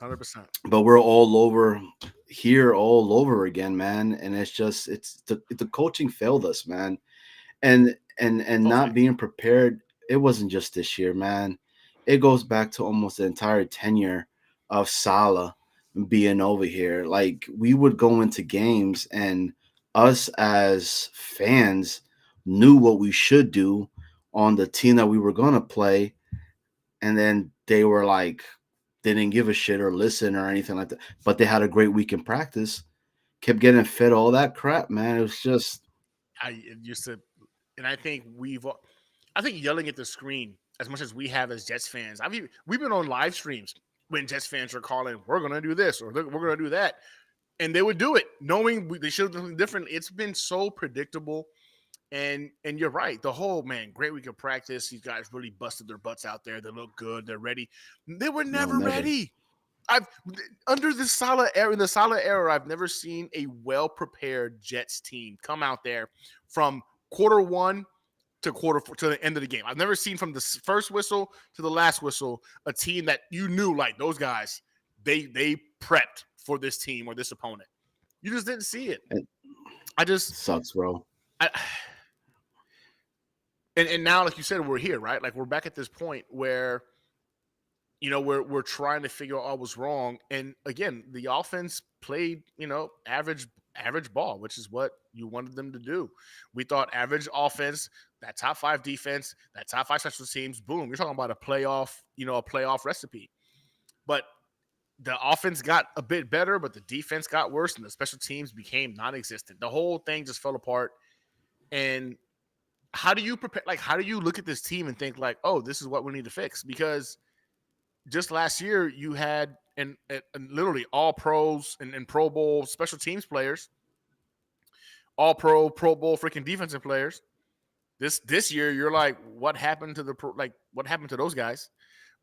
100%. But we're all over here all over again, man. And it's just the coaching failed us, man. And Totally. not being prepared, it wasn't just this year, man. It goes back to almost the entire tenure of Salah being over here. Like we would go into games and us as fans knew what we should do on the team that we were gonna play, and then they were like they didn't give a shit or listen or anything like that. But they had a great week in practice, kept getting fed all that crap, man. It was just I used to, and I think yelling at the screen as much as we have as Jets fans. We've been on live streams when Jets fans are calling, "We're going to do this" or "We're going to do that," and they would do it knowing they should have done something different. It's been so predictable, and you're right. The whole man, great week of practice. These guys really busted their butts out there. They look good. They're ready. They were no, never never. ready. I've under the Salah era in the Salah era, I've never seen a well prepared Jets team come out there from quarter one to quarter four, to the end of the game. I've never seen from the first whistle to the last whistle a team that you knew like those guys they prepped for this team or this opponent. You just didn't see it. It I just, sucks, bro. I, and now, like you said, we're here, right? Like we're back at this point where we're trying to figure out what was wrong. And again, the offense played, average ball, which is what you wanted them to do. We thought average offense, that top five defense, that top five special teams, boom, you're talking about a playoff recipe. But the offense got a bit better, but the defense got worse, and the special teams became non-existent. The whole thing just fell apart. And how do you prepare? Like, how do you look at this team and think like, oh, this is what we need to fix? Because just last year you had and literally all pros and Pro Bowl special teams players, all Pro Bowl freaking defensive players. This year you're like, what happened to what happened to those guys?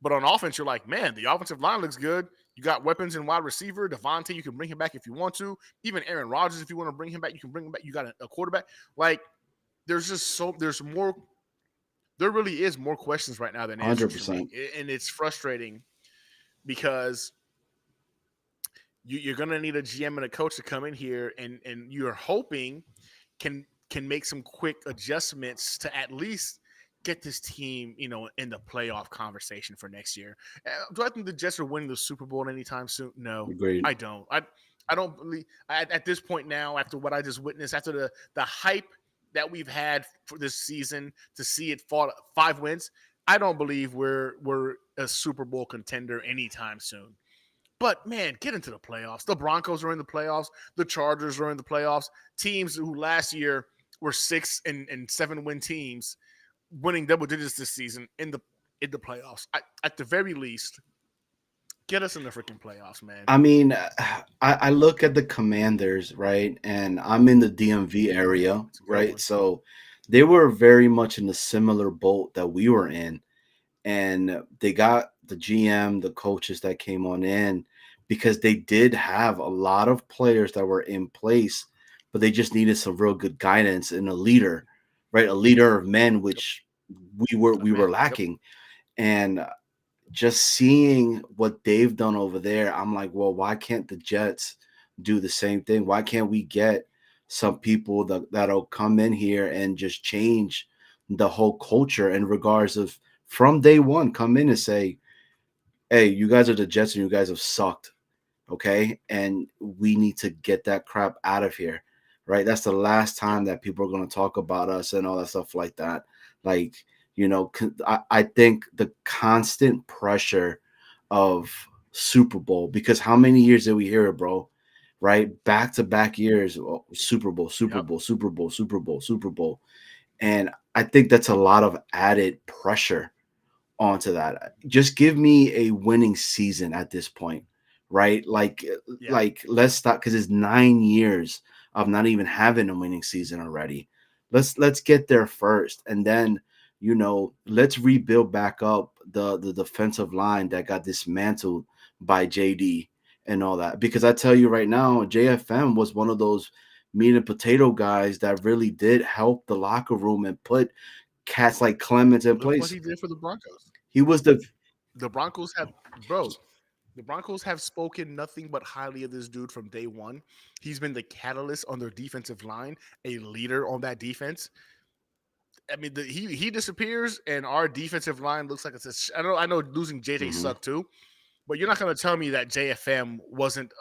But on offense, you're like, man, the offensive line looks good. You got weapons in wide receiver. Devontae, you can bring him back if you want to. Even Aaron Rodgers, if you want to bring him back, you can bring him back. You got a quarterback. Like, there's more. There really is more questions right now than answers for me, 100%. and it's frustrating because you're gonna need a GM and a coach to come in here, and you're hoping can make some quick adjustments to at least get this team, in the playoff conversation for next year. Do I think the Jets are winning the Super Bowl anytime soon? No, Agreed. I don't. I don't believe at this point now, after what I just witnessed, after the hype that we've had for this season, to see it fall 5 wins, I don't believe we're a Super Bowl contender anytime soon. But man, get into the playoffs. The Broncos are in the playoffs. The Chargers are in the playoffs. Teams who last year were 6 and 7 win teams, winning double digits this season in the playoffs. At the very least, get us in the freaking playoffs, man. I mean, I look at the Commanders, right? And I'm in the DMV area, It's a good right? one. So they were very much in the similar boat that we were in. And they got the GM, the coaches that came on in because they did have a lot of players that were in place, but they just needed some real good guidance and a leader, right? A leader of men, Yep. which we were Man. Yep. lacking. And just seeing what they've done over there, I'm like, well, why can't the Jets do the same thing? Why can't we get some people that'll come in here and just change the whole culture in regards of from day one, come in and say, hey, you guys are the Jets and you guys have sucked. Okay. And we need to get that crap out of here. Right. That's the last Yep. time that people are going to talk about us and all that stuff like that. Like, I think the constant pressure of Super Bowl, because how many years did we hear it, bro? Right? Back to back years, Super Bowl, Super Yep. Bowl, Super Bowl, Super Bowl, Super Bowl. And I think that's a lot of added pressure onto that. Just give me a winning season at this point, right? Like, Yeah. like let's stop because it's 9 years of not even having a winning season already. Let's get there first, and then let's rebuild back up the defensive line that got dismantled by JD and all that. Because I tell you right now, JFM was one of those meat and potato guys that really did help the locker room and put cats like Clemens in Look what place. he did for the Broncos. He was the The Broncos have, bro. The Broncos have spoken nothing but highly of this dude from day one. He's been the catalyst on their defensive line, a leader on that defense. I mean, he disappears, and our defensive line looks like it's a. I know losing JJ Mhm. sucked too, but you're not going to tell me that JFM wasn't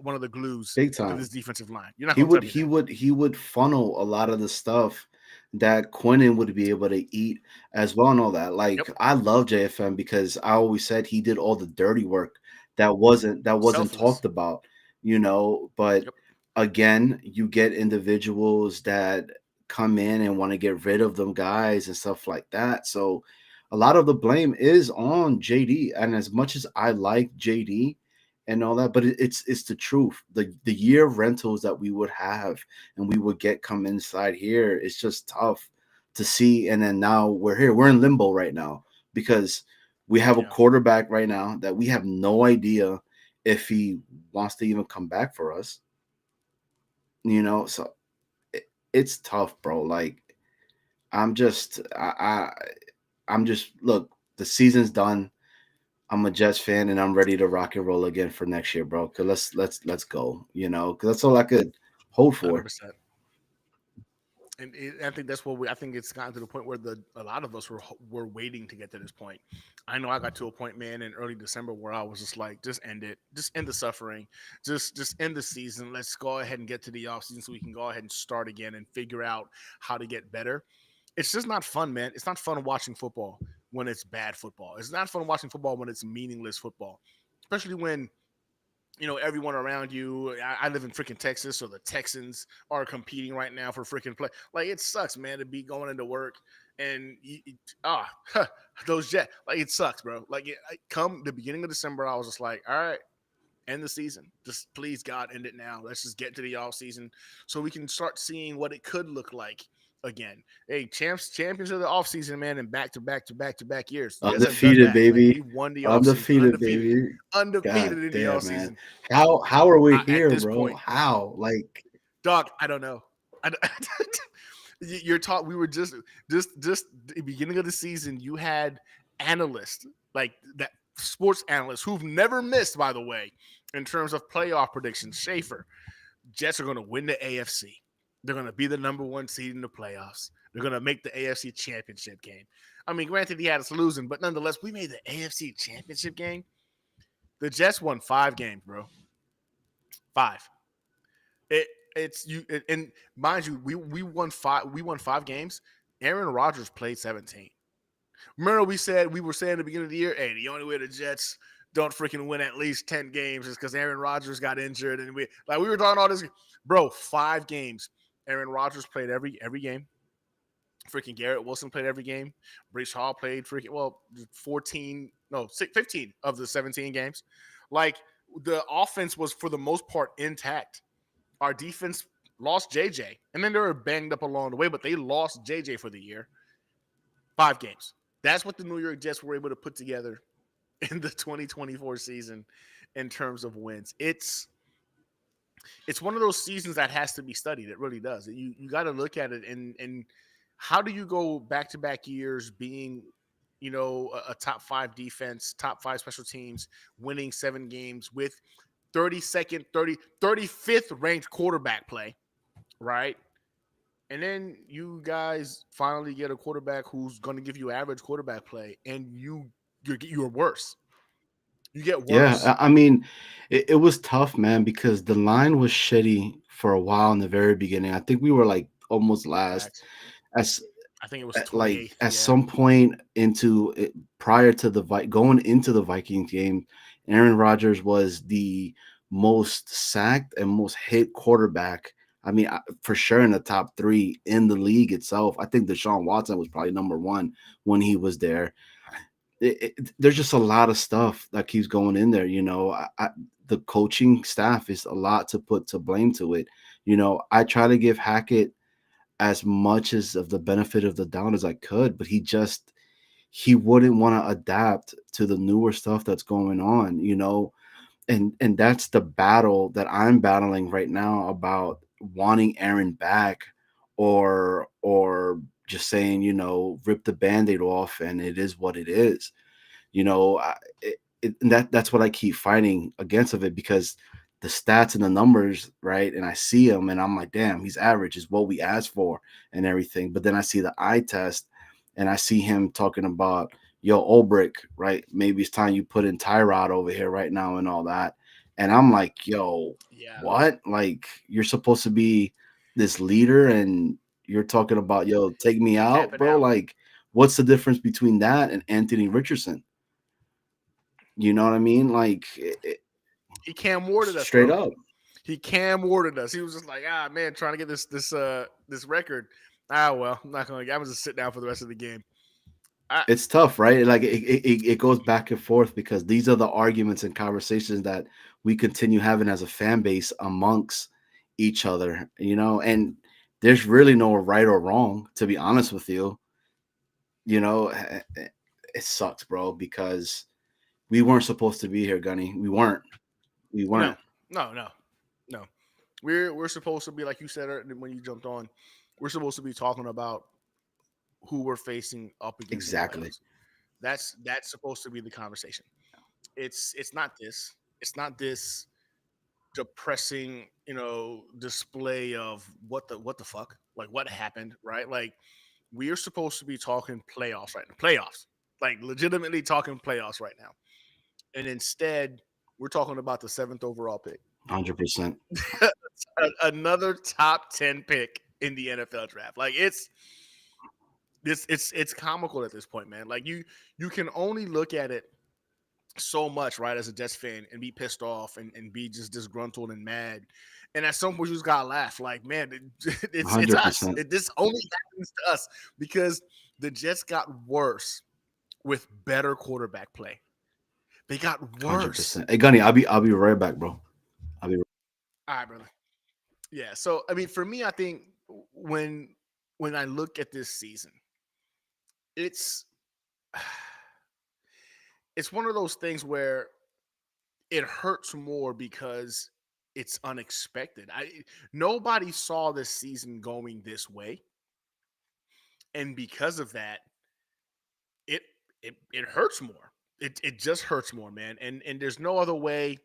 one of the glues Big to time. this defensive line. You're not He going to would tell me he that. would he would funnel a lot of the stuff that Quinnen would be able to eat as well and all that. Yep. Like I love JFM because I always said he did all the dirty work that wasn't Selfless. talked about, but Yep. again, you get individuals that come in and want to get rid of them guys and stuff like that. So a lot of the blame is on JD. And as much as I like JD and all that, but it's the truth. The year rentals that we would have and we would get come inside here, it's just tough to see. And then now we're here. We're in limbo right now because we have a Yeah. quarterback right now that we have no idea if he wants to even come back for us. So it's tough, bro. Like I'm just I I'm just look, the season's done. I'm a Jets fan, and I'm ready to rock and roll again for next year, bro. Cause let's go. Cause that's all I could hope Hundred for. percent. And I think that's what we. I think it's gotten to the point where a lot of us were waiting to get to this point. I know I got to a point, man, in early December where I was just like, just end it, just end the suffering, just end the season. Let's go ahead and get to the off season so we can go ahead and start again and figure out how to get better. It's just not fun, man. It's not fun watching football when it's bad football. It's not fun watching football when it's meaningless football, especially when everyone around you. I live in freaking Texas, so the Texans are competing right now for freaking play. Like it sucks, man, to be going into work and those Jet. Like it sucks, bro. Like come the beginning of December, I was just like, all right, end the season. Just please God, end it now. Let's just get to the off season so we can start seeing what it could look like again. Hey, champions of the off season, man, and back to back to back to back years. You guys have done Undefeated, that. Like baby. we won the off season, Undefeated, undefeated, baby. undefeated God in the damn, off man. season. How are we At here, this bro? point, How? Like, dog, I don't know. I, you're taught. We were just the beginning of the season. You had analysts like that, sports analysts who've never missed, by the way, in terms of playoff predictions. Schaefer, Jets are going to win the AFC. They're going to be the number one seed in the playoffs. They're going to make the AFC Championship game. I mean, granted, he had us losing, but nonetheless, we made the AFC Championship game. The Jets won 5 games, bro. 5. It it's you and mind you, we won 5 games. Aaron Rodgers played 17. Remember we were saying at the beginning of the year, hey, the only way the Jets don't freaking win at least 10 games is because Aaron Rodgers got injured, and we were talking all this, bro. 5 games. Aaron Rodgers played every game. Freaking Garrett Wilson played every game. Brees Hall played 14, no, 15 of the 17 games. Like the offense was for the most part intact. Our defense lost JJ, and then they were banged up along the way, but they lost JJ for the year. 5 games. That's what the New York Jets were able to put together in the 2024 season in terms of wins. It's one of those seasons that has to be studied. It really does. You got to look at it and how do you go back to back years being a top 5 defense, top 5 special teams, winning 7 games with 35th ranked quarterback play, right? And then you guys finally get a quarterback who's going to give you average quarterback play, and you're worse. You get yeah, worse. I mean, it was tough, man, because the line was shitty for a while in the very beginning. I think we were like almost last. Facts. As I think it was like 28th. at Yeah. some point into it, prior to going into the Vikings game, Aaron Rodgers was the most sacked and most hit quarterback. I mean, for sure in the top 3 in the league itself. I think Deshaun Watson was probably number 1 when he was there. There's just a lot of stuff that keeps going in there. The coaching staff is a lot to put to blame to it. I try to give Hackett as much as of the benefit of the doubt as I could, but he wouldn't want to adapt to the newer stuff that's going on, and that's the battle that I'm battling right now about wanting Aaron back or just saying, rip the band-aid off and it is what it is. And that's what I keep fighting against of it, because the stats and the numbers, right? And I see him and I'm like, damn, he's average, is what we asked for and everything. But then I see the eye test and I see him talking about, yo, Ulbrich, right? Maybe it's time you put in Tyrod over here right now and all that. And I'm like, yo, Yeah. what? Like, you're supposed to be this leader and you're talking about, yo, take me out, Tapping bro. out. Like, what's the difference between that and Anthony Richardson? You know what I mean? Like, He Cam Warded us, straight bro. up. He Cam Warded us. He was just like, man, trying to get this record. Well, I'm not gonna. I'm gonna just sit down for the rest of the game. It's tough, right? Like it goes back and forth, because these are the arguments and conversations that we continue having as a fan base amongst each other, and there's really no right or wrong, to be honest with you. It sucks, bro, because we weren't supposed to be here, Gunny. We weren't. We No, weren't. no. We're supposed to be, like you said when you jumped on. We're supposed to be talking about who we're facing up against in the Exactly. playoffs. That's supposed to be the conversation. It's not this. It's not this depressing, display of what the fuck, like what happened, right? Like we are supposed to be talking playoffs right now, playoffs, like legitimately talking playoffs right now, and instead we're talking about the seventh overall pick, 100%. another top 10 pick in the NFL draft. Like it's comical at this point, man. Like you can only look at it so much, right, as a Jets fan and be pissed off and be just disgruntled and mad. And at some point, you just gotta laugh. Like, man, it's us. 100%. This only happens to us because the Jets got worse with better quarterback play. They got worse. 100%. Hey, Gunny, I'll be right back, bro. I'll be. All right, brother. Yeah. So I mean, for me, I think when I look at this season, it's it's one of those things where it hurts more because it's unexpected. Nobody saw this season going this way, and because of that, it it hurts more. It just hurts more, man. And there's no other way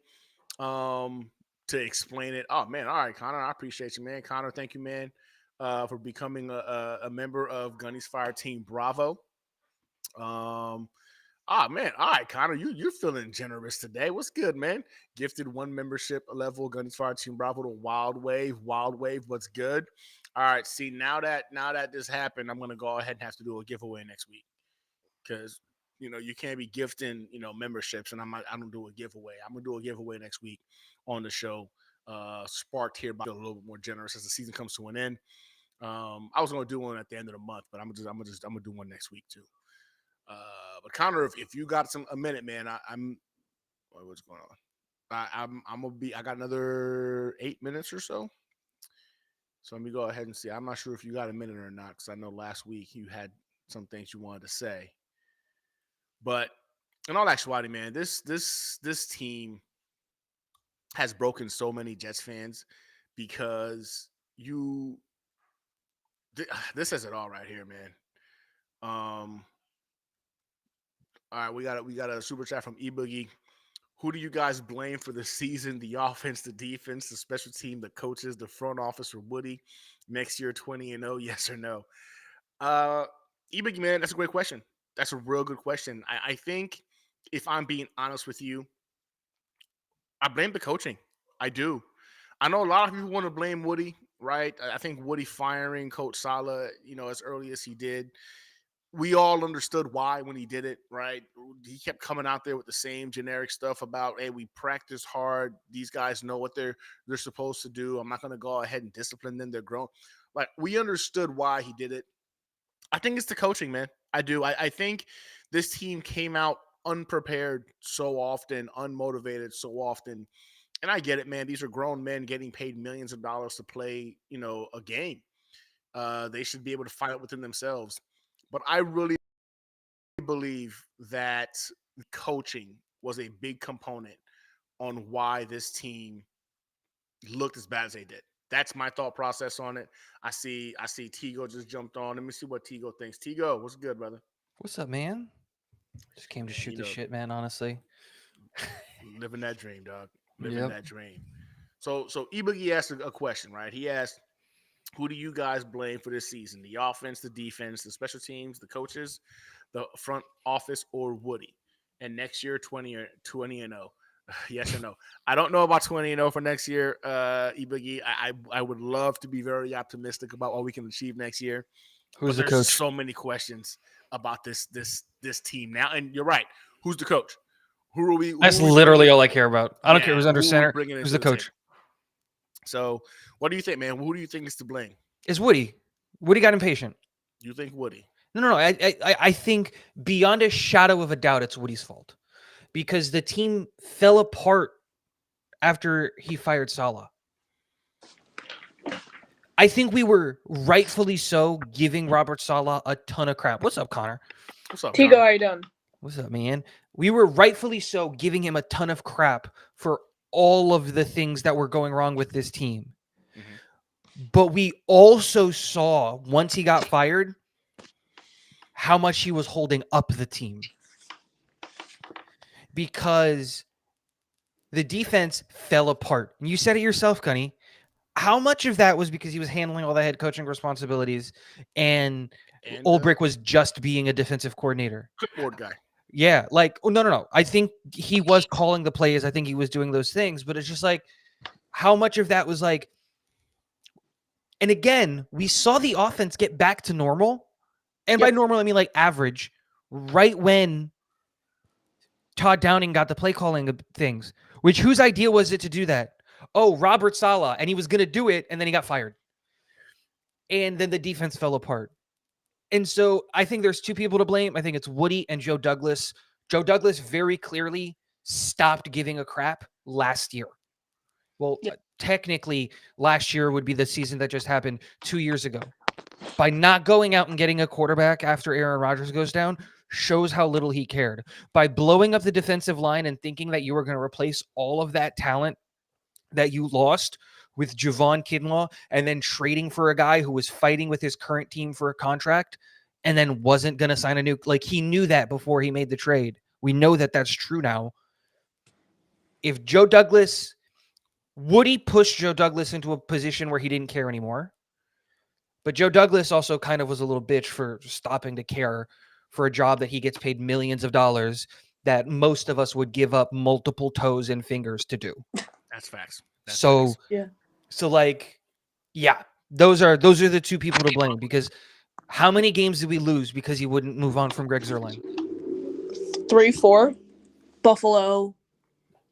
to explain it. Oh man, all right, Connor, I appreciate you, man. Connor, thank you, man, for becoming a member of Gunny's Fire Team Bravo. Um, man. All right, Connor, you're feeling generous today. What's good, man? Gifted one membership level, Gunny's Fire Team Bravo to Wild Wave. Wild Wave, what's good? All right, see, now that this happened, I'm gonna go ahead and have to do a giveaway next week. Because you can't be gifting, memberships, and I don't do a giveaway. I'm gonna do a giveaway next week on the show. Sparked here by a little bit more generous as the season comes to an end. I was gonna do one at the end of the month, but I'm gonna do one next week too. But Connor, if you got a minute, man, what's going on? I'm gonna be. I got another 8 minutes or so. So let me go ahead and see. I'm not sure if you got a minute or not, because I know last week you had some things you wanted to say. But in all actuality, man, this team has broken so many Jets fans because this says it all right here, man. All right, we got a super chat from eBoogie. Who do you guys blame for the season? The offense, the defense, the special team, the coaches, the front office, or Woody? Next year, 20-0, yes or no? eBoogie, man, that's a great question. That's a real good question. I think if I'm being honest with you, I blame the coaching. I do. I know a lot of people want to blame Woody, right? I think Woody firing Coach Saleh, as early as he did, we all understood why when he did it, right? He kept coming out there with the same generic stuff about, hey, we practice hard. These guys know what they're supposed to do. I'm not going to go ahead and discipline them. They're grown. Like, we understood why he did it. I think it's the coaching, man. I do. I think this team came out unprepared so often, unmotivated so often. And I get it, man. These are grown men getting paid millions of dollars to play, a game. They should be able to fight within themselves. But I really believe that coaching was a big component on why this team looked as bad as they did. That's my thought process on it. I see Tigo just jumped on. Let me see what Tigo thinks. Tigo, what's good, brother? What's up, man? Just came to shoot the shit, man, honestly. Living that dream, dog. Living that dream. So eBoogie asked a question, right? He asked, who do you guys blame for this season? The offense, the defense, the special teams, the coaches, the front office, or Woody? And next year, 20-0. Yes or no? I don't know about 20-0 for next year, eBoogie. I would love to be very optimistic about what we can achieve next year. Who's the coach? So many questions about this team now. And you're right. Who's the coach? Who are we? That's literally all I care about. I don't care who's under center. Who's the coach? Table. So, what do you think, man? Who do you think is to blame? It's Woody. Woody got impatient. You think Woody? No. I think beyond a shadow of a doubt, it's Woody's fault because the team fell apart after he fired Saleh. I think we were rightfully so giving Robert Saleh a ton of crap. What's up, Connor? What's up, Tigo? How you doing? What's up, man? We were rightfully so giving him a ton of crap for all of the things that were going wrong with this team. Mm-hmm. But we also saw, once he got fired, how much he was holding up the team. because the defense fell apart. And you said it yourself, Gunny. How much of that was because he was handling all the head coaching responsibilities and Ulbrich was just being a defensive coordinator? Clipboard guy. Yeah, like, oh, no. I think he was calling the plays. I think he was doing those things, but it's just like, how much of that was like, and again, we saw the offense get back to normal. And by normal, I mean like average, right when Todd Downing got the play calling of things, which whose idea was it to do that? Oh, Robert Saleh. And he was going to do it. And then he got fired. And then the defense fell apart. And so I think there's two people to blame. I think it's Woody and Joe Douglas. Joe Douglas very clearly stopped giving a crap last year. Well, technically, last year would be the season that just happened 2 years ago. By not going out and getting a quarterback after Aaron Rodgers goes down shows how little he cared. By blowing up the defensive line and thinking that you were going to replace all of that talent that you lost with Javon Kinlaw and then trading for a guy who was fighting with his current team for a contract and then wasn't going to sign a new, like he knew that before he made the trade. We know that that's true now. If Joe Douglas, Woody pushed Joe Douglas into a position where he didn't care anymore. But Joe Douglas also kind of was a little bitch for stopping to care for a job that he gets paid millions of dollars that most of us would give up multiple toes and fingers to do. That's facts. So like, yeah, those are the two people to blame, because how many games did we lose because he wouldn't move on from Greg Zuerlein? 3-4. Buffalo,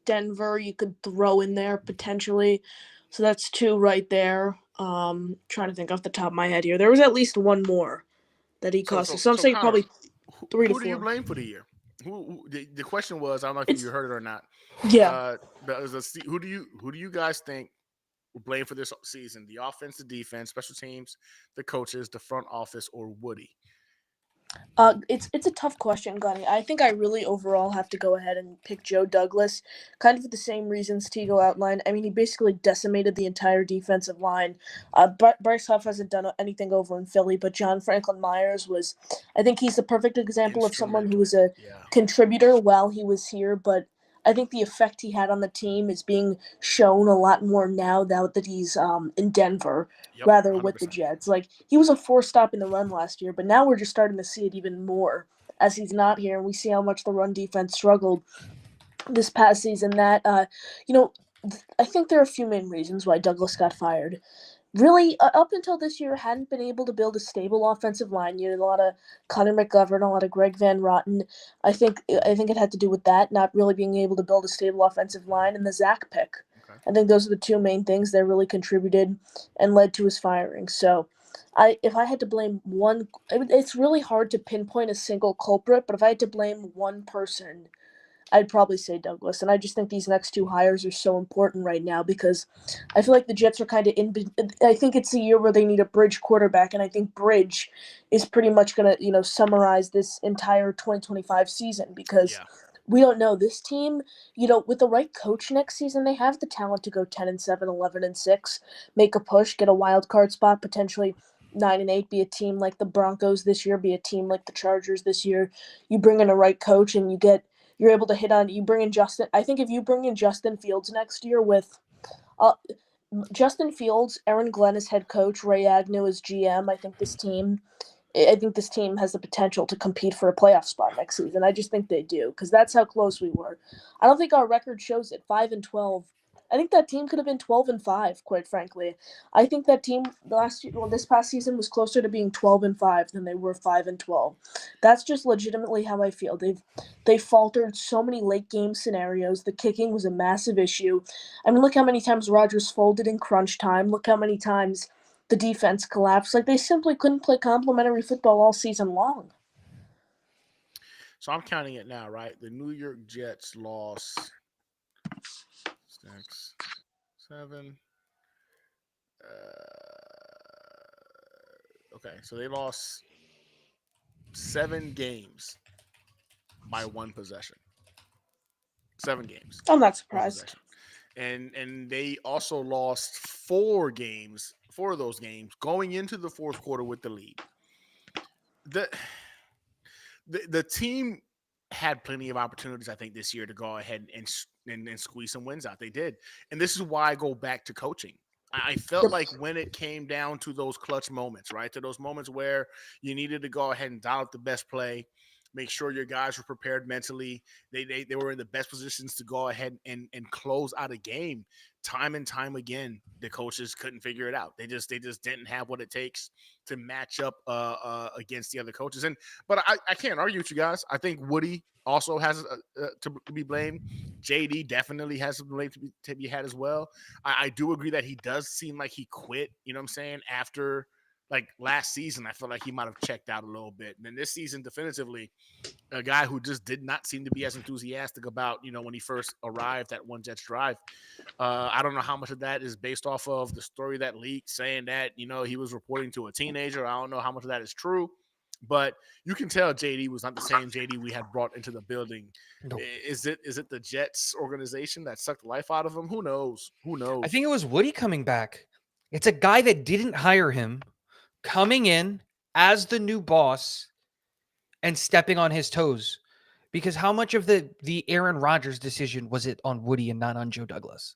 Denver, you could throw in there potentially. So that's 2 right there. Trying to think off the top of my head here. There was at least one more that he cost us. So I'm saying Connor, probably 3 to 4. Who do you blame for the year? The question was, I don't know if you heard it or not. Yeah. Who do you guys think will blame for this season? The offense, the defense, special teams, the coaches, the front office, or Woody? It's a tough question, Gunny. I think I really overall have to go ahead and pick Joe Douglas, kind of for the same reasons Tigo outlined. I mean, he basically decimated the entire defensive line. Bryce Huff hasn't done anything over in Philly, but John Franklin Myers was, I think he's the perfect example of someone who was a contributor while he was here, but I think the effect he had on the team is being shown a lot more now that he's in Denver rather 100%. With the Jets. Like, he was a 4-stop in the run last year, but now we're just starting to see it even more as he's not here, and we see how much the run defense struggled this past season. That, I think there are a few main reasons why Douglas got fired. Really, up until this year, hadn't been able to build a stable offensive line. You had a lot of Connor McGovern, a lot of Greg Van Roten. I think it had to do with that, not really being able to build a stable offensive line, and the Zach pick. Okay. I think those are the two main things that really contributed and led to his firing. So, if I had to blame one, it's really hard to pinpoint a single culprit, but if I had to blame one person, I'd probably say Douglas. And I just think these next 2 hires are so important right now because I feel like the Jets are kind of I think it's a year where they need a bridge quarterback, and I think bridge is pretty much going to, summarize this entire 2025 season because we don't know. This team, with the right coach next season, they have the talent to go 10-7, 11-6, make a push, get a wild card spot, potentially 9-8, be a team like the Broncos this year, be a team like the Chargers this year. You bring in a right coach and you're able to hit on. You bring in Justin. I think if you bring in Justin Fields next year with Justin Fields, Aaron Glenn as head coach, Ray Agnew as GM, I think this team has the potential to compete for a playoff spot next season. I just think they do because that's how close we were. I don't think our record shows it. 5-12. I think that team could have been 12-5. Quite frankly, I think that team this past season was closer to being 12-5 than they were 5-12. That's just legitimately how I feel. They faltered so many late game scenarios. The kicking was a massive issue. I mean, look how many times Rodgers folded in crunch time. Look how many times the defense collapsed. Like, they simply couldn't play complementary football all season long. So I'm counting it now, right? The New York Jets lost 6, 7. Okay, so they lost 7 games by 1 possession. 7 games. I'm not surprised. And they also lost 4 of those games going into the fourth quarter with the lead. The team had plenty of opportunities, I think, this year to go ahead and squeeze some wins out. They did. And this is why I go back to coaching. I felt like when it came down to those clutch moments, right, to those moments where you needed to go ahead and dial up the best play, make sure your guys were prepared mentally, they were in the best positions to go ahead and close out a game. Time and time again, the coaches couldn't figure it out. They just didn't have what it takes to match up against the other coaches. But I can't argue with you guys. I think Woody also has to be blamed. JD definitely has some blame to be had as well. I do agree that he does seem like he quit. You know what I'm saying? After like last season, I feel like he might have checked out a little bit. And then this season, definitively, a guy who just did not seem to be as enthusiastic about, when he first arrived at One Jets Drive. I don't know how much of that is based off of the story that leaked saying that, he was reporting to a teenager. I don't know how much of that is true, but you can tell JD was not the same JD we had brought into the building. Nope. Is it the Jets organization that sucked the life out of him? Who knows? I think it was Woody coming back. It's a guy that didn't hire him coming in as the new boss and stepping on his toes. Because how much of the Aaron Rodgers decision was it on Woody and not on Joe Douglas?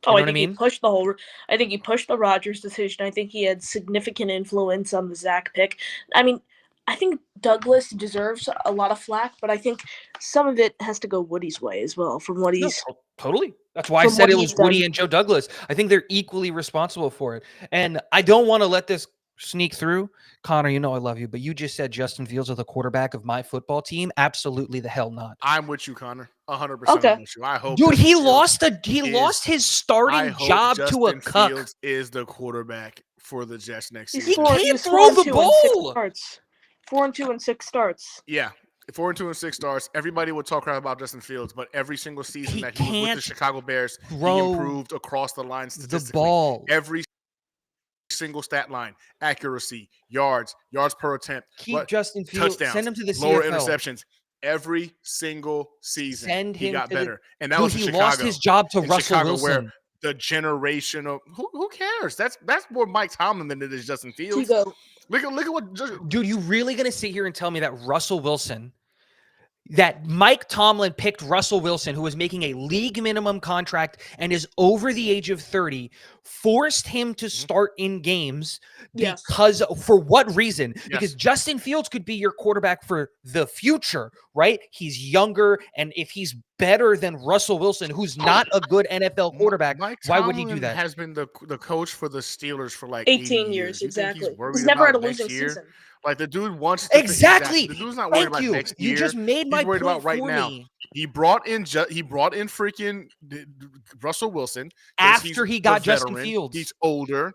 I think he pushed I think he pushed the Rodgers decision. I think he had significant influence on the Zach pick. I mean, I think Douglas deserves a lot of flack, but I think some of it has to go Woody's way as well from what he's... No, totally. That's why I said it was Woody and Joe Douglas. I think they're equally responsible for it. And I don't want to let this sneak through. Connor, I love you, but you just said Justin Fields is the quarterback of my football team. Absolutely the hell not. I'm with you, Connor. 100% okay. with you. I hope. Dude, he lost his starting job to a cuck. Fields is the quarterback for the Jets next season. He can't throw the ball. 4-2 and 6 starts. Yeah. 4-2 and 6 starts. Everybody would talk crap about Justin Fields, but every single season that he was with the Chicago Bears, he improved across the line statistically. The ball. Every single stat line, accuracy, yards per attempt. Keep Justin Fields. Touchdowns, send him to the lower CFL. Interceptions. Every single season, he got better. And that dude, was he Chicago. Lost his job to Russell Chicago, Wilson. Where the generation of who cares? That's more Mike Tomlin than it is Justin Fields. Look at what. Dude, you really gonna sit here and tell me that Russell Wilson, that Mike Tomlin picked Russell Wilson, who was making a league minimum contract and is over the age of 30, forced him to start in games because for what reason? Yes. Because Justin Fields could be your quarterback for the future, right? He's younger, and if he's better than Russell Wilson, who's not a good NFL quarterback, why would he do that? Has been the coach for the Steelers for like 18 years. Exactly. He's never had a losing season. Like the dude wants to exactly. The dude's not worried about next year. You just made my point about right for now. me. He brought in freaking Russell Wilson after he got Justin Fields. He's older.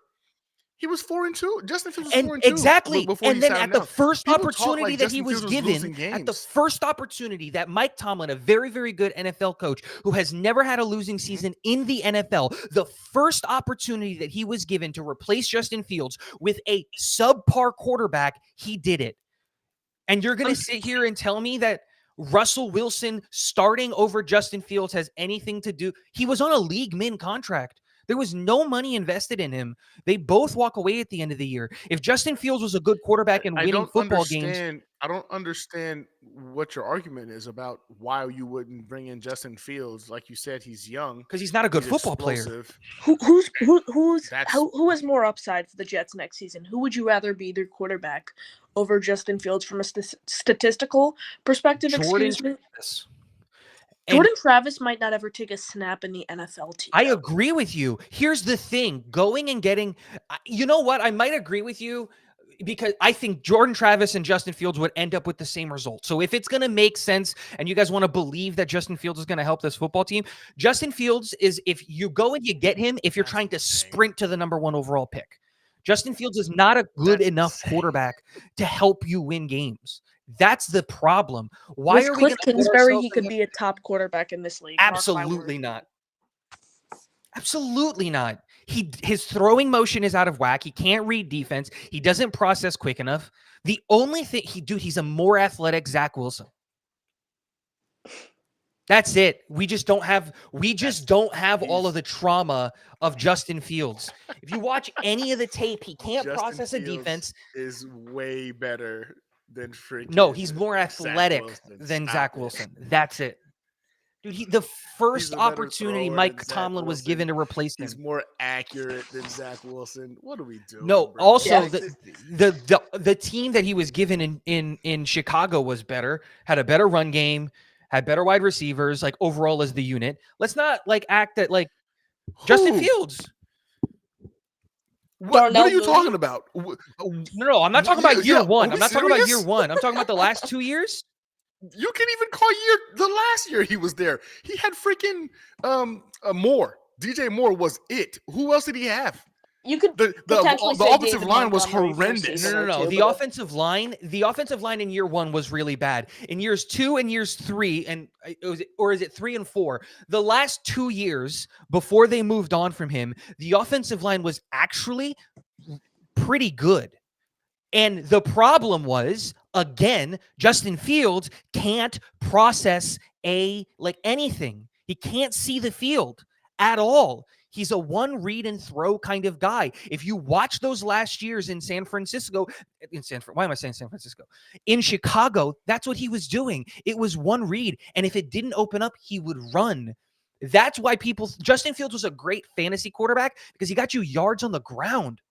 He was 4-2. Justin Fields was 4-2. Exactly. Before and then at the first opportunity that he was given, at the first opportunity that Mike Tomlin, a very, very good NFL coach who has never had a losing season in the NFL, the first opportunity that he was given to replace Justin Fields with a subpar quarterback, he did it. And you're going to sit here and tell me that Russell Wilson starting over Justin Fields has anything to do? He was on a league min contract. There was no money invested in him. They both walk away at the end of the year. If Justin Fields was a good quarterback and winning football games. I don't understand what your argument is about why you wouldn't bring in Justin Fields. Like you said, he's young. Because he's not a good football player. Who has more upside for the Jets next season? Who would you rather be their quarterback over Justin Fields from a statistical perspective? Jordan Travis might not ever take a snap in the NFL team. I agree with you. Here's the thing. Going and getting... You know what? I might agree with you because I think Jordan Travis and Justin Fields would end up with the same result. So if it's going to make sense and you guys want to believe that Justin Fields is going to help this football team, Justin Fields is, if you go and you get him, if you're trying to sprint to the number 1 overall pick. Justin Fields is not a good enough quarterback to help you win games. That's the problem. Why are Cliff Kingsbury? He could be a top quarterback in this league. Absolutely not. Absolutely not. His throwing motion is out of whack. He can't read defense. He doesn't process quick enough. The only thing he's a more athletic Zach Wilson. That's it. We just don't have all of the trauma of Justin Fields. If you watch any of the tape, he can't process a defense. Is way better than freaking. No, he's more athletic Wilson. than Stop Zach it. Wilson. That's it. Dude, the first He's a better opportunity thrower Mike than Zach Tomlin was Wilson. given to replace He's him. more accurate than Zach Wilson. What are we doing? No, bro? also Like, the team that he was given in Chicago was better, had a better run game, had better wide receivers, like overall as the unit. Let's not like act that like Justin who? Fields. What are Darnell you Mooney? talking about? No, I'm not talking about year one. Are I'm we not talking about year serious? one. I'm talking about the last 2 years. You can even call the last year he was there. He had freaking Moore. DJ Moore was it. Who else did he have? You could The potentially say offensive David line was Montgomery for a horrendous. season No. or two, The but offensive line in year one was really bad. In years 2 and years 3, and is it 3 and 4? The last 2 years before they moved on from him, the offensive line was actually pretty good. And the problem was, again, Justin Fields can't process anything. He can't see the field at all. He's a one read and throw kind of guy. If you watch those last years in San Francisco, why am I saying San Francisco? In Chicago, that's what he was doing. It was one read. And if it didn't open up, he would run. That's why Justin Fields was a great fantasy quarterback because he got you yards on the ground.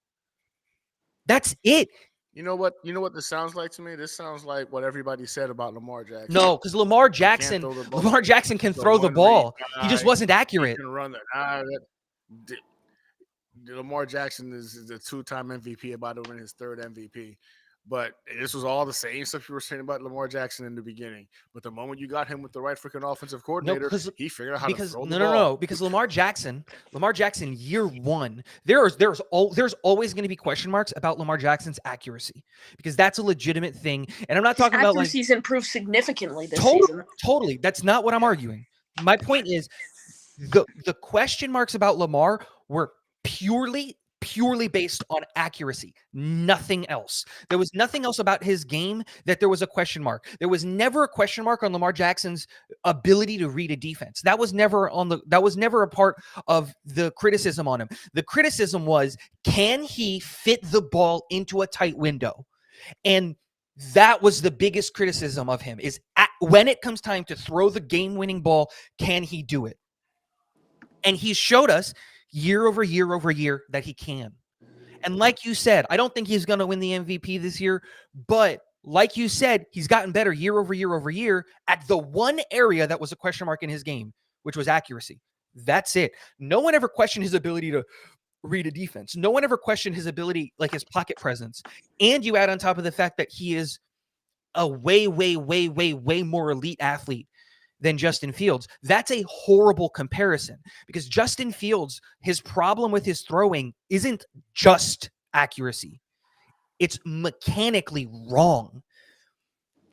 That's it. You know what this sounds like to me? This sounds like what everybody said about Lamar Jackson. No, because Lamar Jackson can throw the ball. He just wasn't accurate. He can run that. Lamar Jackson is the 2-time MVP, about to win his 3rd MVP. But this was all the same stuff you were saying about Lamar Jackson in the beginning. But the moment you got him with the right freaking offensive coordinator, he figured out how to throw the ball. No, because Lamar Jackson, year one, there's always going to be question marks about Lamar Jackson's accuracy because that's a legitimate thing. And I'm not talking about like accuracy's improved significantly this season. Totally, that's not what I'm arguing. My point is the question marks about Lamar were purely based on accuracy, nothing else. There was nothing else about his game that there was a question mark. There was never a question mark on Lamar Jackson's ability to read a defense. That was never a part of the criticism on him. The criticism was, can he fit the ball into a tight window? And that was the biggest criticism of him is when it comes time to throw the game-winning ball, can he do it? And he showed us year over year over year that he can. And like you said, I don't think he's going to win the MVP this year, but like you said, he's gotten better year over year over year at the one area that was a question mark in his game, which was accuracy. That's it. No one ever questioned his ability to read a defense. No one ever questioned his ability, like his pocket presence. And you add on top of the fact that he is a way more elite athlete than Justin Fields. That's a horrible comparison because Justin Fields, his problem with his throwing isn't just accuracy. It's mechanically wrong.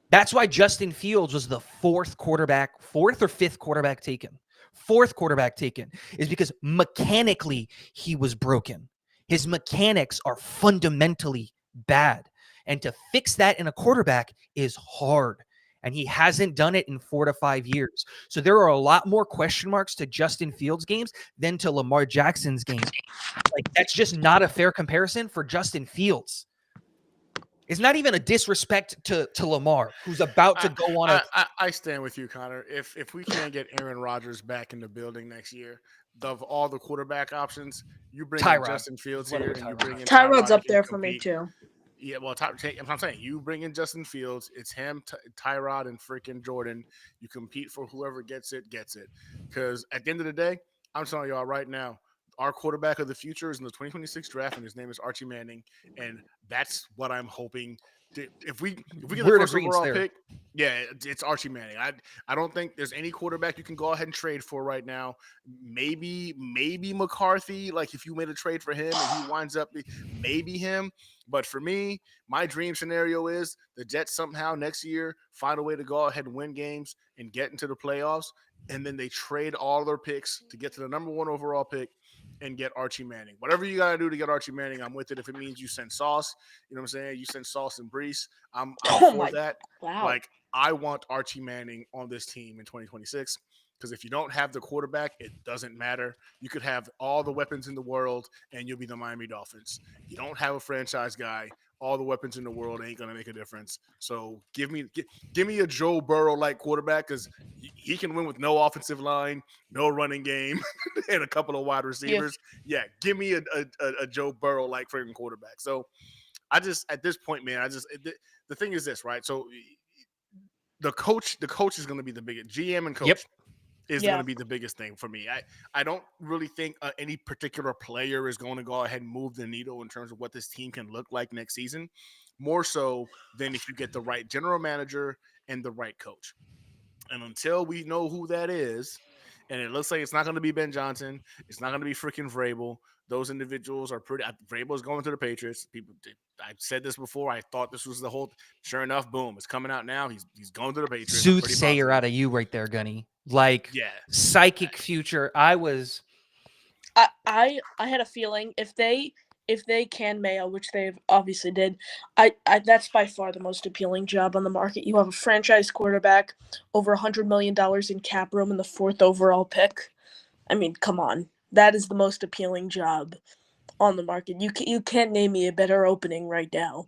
That's why Justin Fields was the fourth or fifth quarterback taken. Fourth quarterback taken is because mechanically he was broken. His mechanics are fundamentally bad. And to fix that in a quarterback is hard. And he hasn't done it in 4 to 5 years. So there are a lot more question marks to Justin Fields games than to Lamar Jackson's game. Like, that's just not a fair comparison for Justin Fields. It's not even a disrespect to Lamar, who's about to go on I stand with you, Connor. If we can't get Aaron Rodgers back in the building next year, of all the quarterback options, you bring in Justin Fields here, and you bring in Tyrod's up there for me too. Yeah, well, I'm saying you bring in Justin Fields. It's him, Tyrod, and freaking Jordan. You compete for whoever gets it. Because at the end of the day, I'm telling y'all right now, our quarterback of the future is in the 2026 draft, and his name is Archie Manning. And that's what I'm hoping. If we get the first overall pick, yeah, it's Archie Manning. I don't think there's any quarterback you can go ahead and trade for right now. Maybe McCarthy. Like if you made a trade for him and he winds up, maybe him. But for me, my dream scenario is the Jets somehow next year find a way to go ahead and win games and get into the playoffs, and then they trade all their picks to get to the number 1 overall pick and get Archie Manning. Whatever you got to do to get Archie Manning, I'm with it. If it means you send Sauce, you know what I'm saying? You send Sauce and Brees, I'm for that. Wow. Like, I want Archie Manning on this team in 2026 because if you don't have the quarterback, it doesn't matter. You could have all the weapons in the world and you'll be the Miami Dolphins. You don't have a franchise guy, all the weapons in the world ain't gonna make a difference. So give me a Joe Burrow like quarterback because he can win with no offensive line, no running game, and a couple of wide receivers. Yeah, give me a Joe Burrow like freaking quarterback. So I just at this point, man, the thing is this, right? So the coach is going to be the biggest GM and coach is going to be the biggest thing for me. I don't really think any particular player is going to go ahead and move the needle in terms of what this team can look like next season, more so than if you get the right general manager and the right coach. And until we know who that is, and it looks like it's not going to be Ben Johnson, it's not going to be freaking Vrabel. Those individuals are pretty. Vrabel is going to the Patriots. I've said this before. I thought this was the whole. Sure enough, boom, it's coming out now. He's going to the Patriots. Soothsayer out of you right there, Gunny. Like psychic future. I had a feeling if they can Mayo, which they obviously did, I that's by far the most appealing job on the market. You have a franchise quarterback, over $100 million in cap room, and the 4th overall pick. I mean, come on, that is the most appealing job on the market. You can't name me a better opening right now.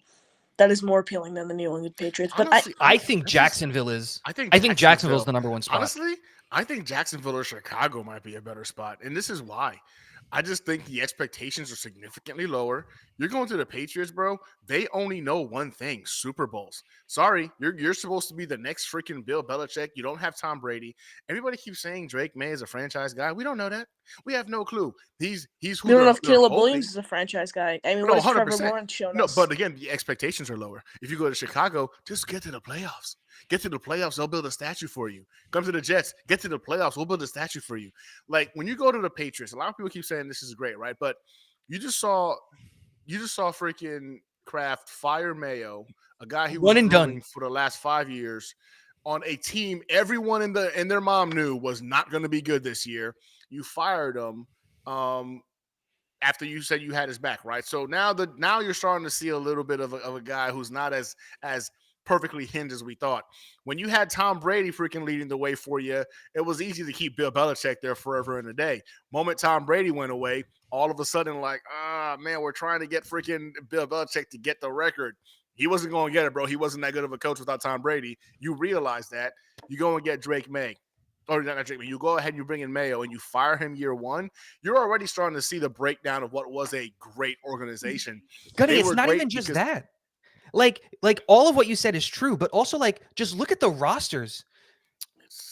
That is more appealing than the New England Patriots. But honestly, I think Jacksonville is. I think Jacksonville's the number one spot. Honestly, I think Jacksonville or Chicago might be a better spot, and this is why. I just think the expectations are significantly lower. You're going to the Patriots, bro. They only know one thing: Super Bowls. Sorry, you're supposed to be the next freaking Bill Belichick. You don't have Tom Brady. Everybody keeps saying Drake May is a franchise guy. We don't know that. We have no clue. He's who. We don't know if Caleb Williams is a franchise guy. I mean, what has 100%. Trevor Lawrence shown us? No, but again, the expectations are lower. If you go to Chicago, just get to the playoffs. Get to the playoffs, they'll build a statue for you. Come to the Jets, get to the playoffs, we'll build a statue for you. Like when you go to the Patriots, a lot of people keep saying this is great, right? But you just saw freaking Kraft fire Mayo, a guy who was one and done for the last 5 years on a team everyone in their mom knew was not going to be good this year. You fired him after you said you had his back, right? So now you're starting to see a little bit of a guy who's not as perfectly hinged as we thought. When you had Tom Brady freaking leading the way for you, it was easy to keep Bill Belichick there forever and a day. Moment Tom Brady went away, all of a sudden, like, man, we're trying to get freaking Bill Belichick to get the record. He wasn't going to get it, bro. He wasn't that good of a coach without Tom Brady. You realize that. You go and get Drake May. Or not Drake May. You go ahead and you bring in Mayo and you fire him year one. You're already starting to see the breakdown of what was a great organization. Gunny, it's not even just that. Like all of what you said is true, but also like just look at the rosters.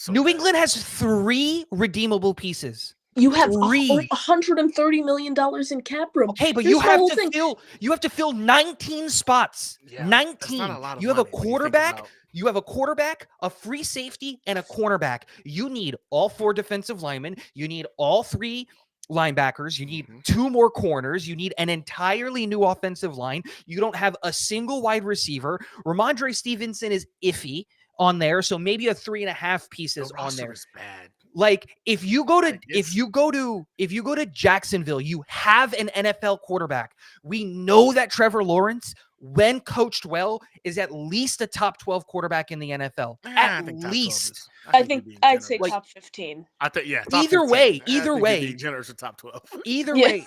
New England has 3 redeemable pieces. You have $130 million in cap room. Okay, but you have to fill 19 spots. Yeah, 19. You have a quarterback. You have a quarterback, a free safety, and a cornerback. You need all 4 defensive linemen. You need all 3 linebackers. You need 2 more corners. You need an entirely new offensive line. You don't have a single wide receiver. Ramondre Stevenson is iffy on there, so maybe a 3.5 pieces on there. Is bad. Like if you go to Jacksonville, you have an NFL quarterback. We know that Trevor Lawrence, when coached well, is at least a top 12 quarterback in the NFL. At least. I think I'd say top 15. I think Either way, being generous to top 12. Either way.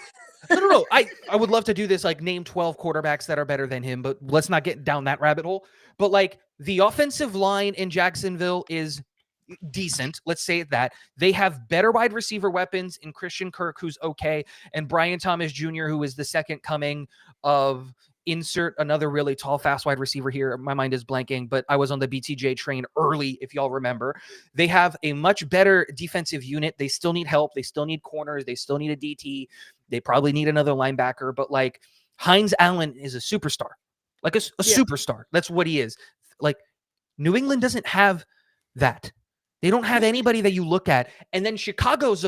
No. I would love to do this, like name 12 quarterbacks that are better than him, but let's not get down that rabbit hole. But like the offensive line in Jacksonville is decent. Let's say that. They have better wide receiver weapons in Christian Kirk, who's okay, and Brian Thomas Jr., who is the second coming of insert another really tall, fast wide receiver here. My mind is blanking, but I was on the BTJ train early, if y'all remember. They have a much better defensive unit. They still need help. They still need corners. They still need a DT. They probably need another linebacker, but like Hines Allen is a superstar, like a superstar. That's what he is. Like New England doesn't have that. They don't have anybody that you look at. And then Chicago's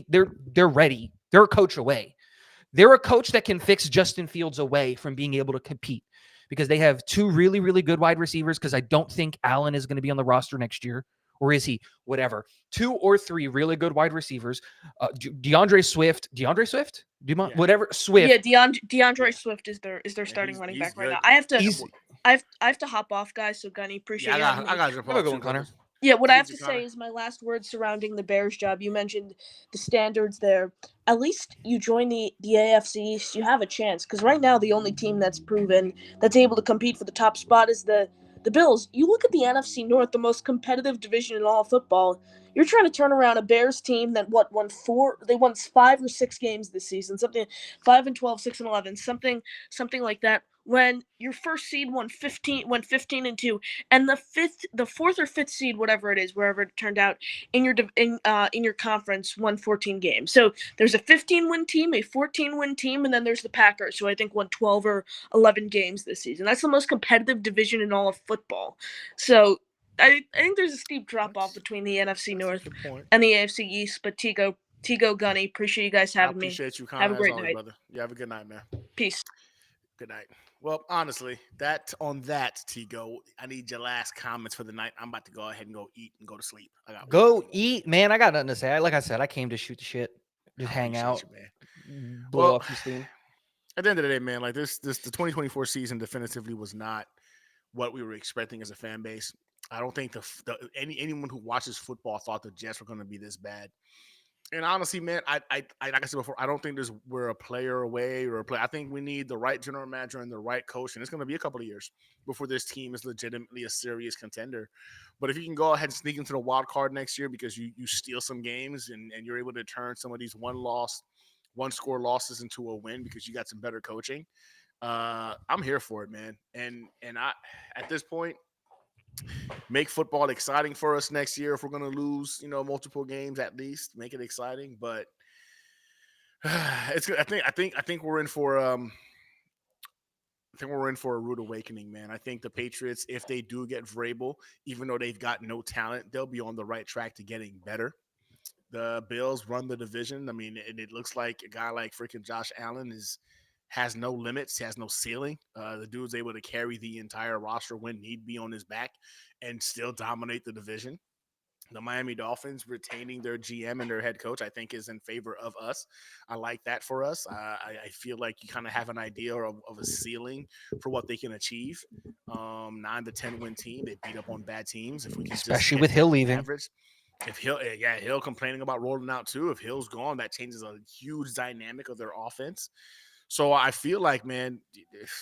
they're ready. They're a coach away. They're a coach that can fix Justin Fields away from being able to compete because they have 2 really, really good wide receivers because I don't think Allen is going to be on the roster next year. Or is he? Whatever. 2 or 3 really good wide receivers. DeAndre Swift? Whatever. Swift. Yeah, DeAndre Swift is their starting running back right now. I have to hop off, guys. So Gunny, appreciate I got you. Have a good one, Connor. Yeah, what I I get have you, to say Connor. is my last words surrounding the Bears job. You mentioned the standards there. At least you join the AFC East, you have a chance. Because right now, the only team that's proven that's able to compete for the top spot is the Bills. You look at the NFC North, the most competitive division in all of football. You're trying to turn around a Bears team that won four. They won 5 or 6 games this season, something 5-12, 6-11, something like that. When your first seed went 15-2, and the fourth or fifth seed, whatever it is, wherever it turned out in your conference, won 14 games. So there's a 15-win team, a 14-win team, and then there's the Packers, who I think won 12 or 11 games this season. That's the most competitive division in all of football. So I think there's a steep drop off That's between the NFC that's a North good point. and the AFC East. But Tigo, Gunny, appreciate you guys I having me. appreciate you, Have Connor, a as great always, night. brother. You have a good night, man. Peace. Good night. Well, honestly, that Tigo, I need your last comments for the night. I'm about to go ahead and go eat and go to sleep. I got work in Go the morning. eat, man. I got nothing to say. Like I said, I came to shoot the shit, just I hang appreciate out, you, man. blow Well, off some steam. at the end of the day, man, like the 2024 season definitively was not what we were expecting as a fan base. I don't think anyone who watches football thought the Jets were going to be this bad. And honestly, man, I like I said before, I don't think we're a player away or a play. I think we need the right general manager and the right coach, and it's going to be a couple of years before this team is legitimately a serious contender. But if you can go ahead and sneak into the wild card next year because you steal some games and you're able to turn some of these one score losses into a win because you got some better coaching, I'm here for it, man. And I at this point make football exciting for us next year. If we're going to lose, multiple games at least, make it exciting. But it's. I think we're in for. I think we're in for a rude awakening, man. I think the Patriots, if they do get Vrabel, even though they've got no talent, they'll be on the right track to getting better. The Bills run the division. I mean, it looks like a guy like freaking Josh Allen has no limits, has no ceiling. The dude's able to carry the entire roster when need be on his back and still dominate the division. The Miami Dolphins retaining their GM and their head coach, I think, is in favor of us. I like that for us. I feel like you kind of have an idea of a ceiling for what they can achieve. 9 to 10 win team. They beat up on bad teams. If we can just Especially hit with Hill the leaving. average, if Hill complaining about rolling out too. If Hill's gone, that changes a huge dynamic of their offense. So I feel like, man,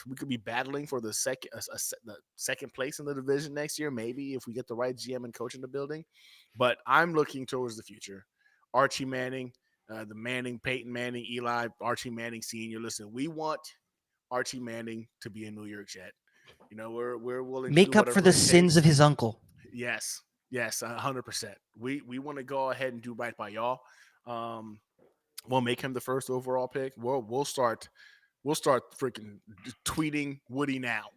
we could be battling for the second place in the division next year, maybe if we get the right GM and coach in the building. But I'm looking towards the future. Archie Manning, Peyton Manning, Eli, Archie Manning Senior. Listen, we want Archie Manning to be a New York Jet. We're willing to do Make up for whatever the it sins takes. of his uncle. Yes, 100%. We want to go ahead and do right by y'all. We'll make him the first overall pick. We'll start freaking tweeting Woody now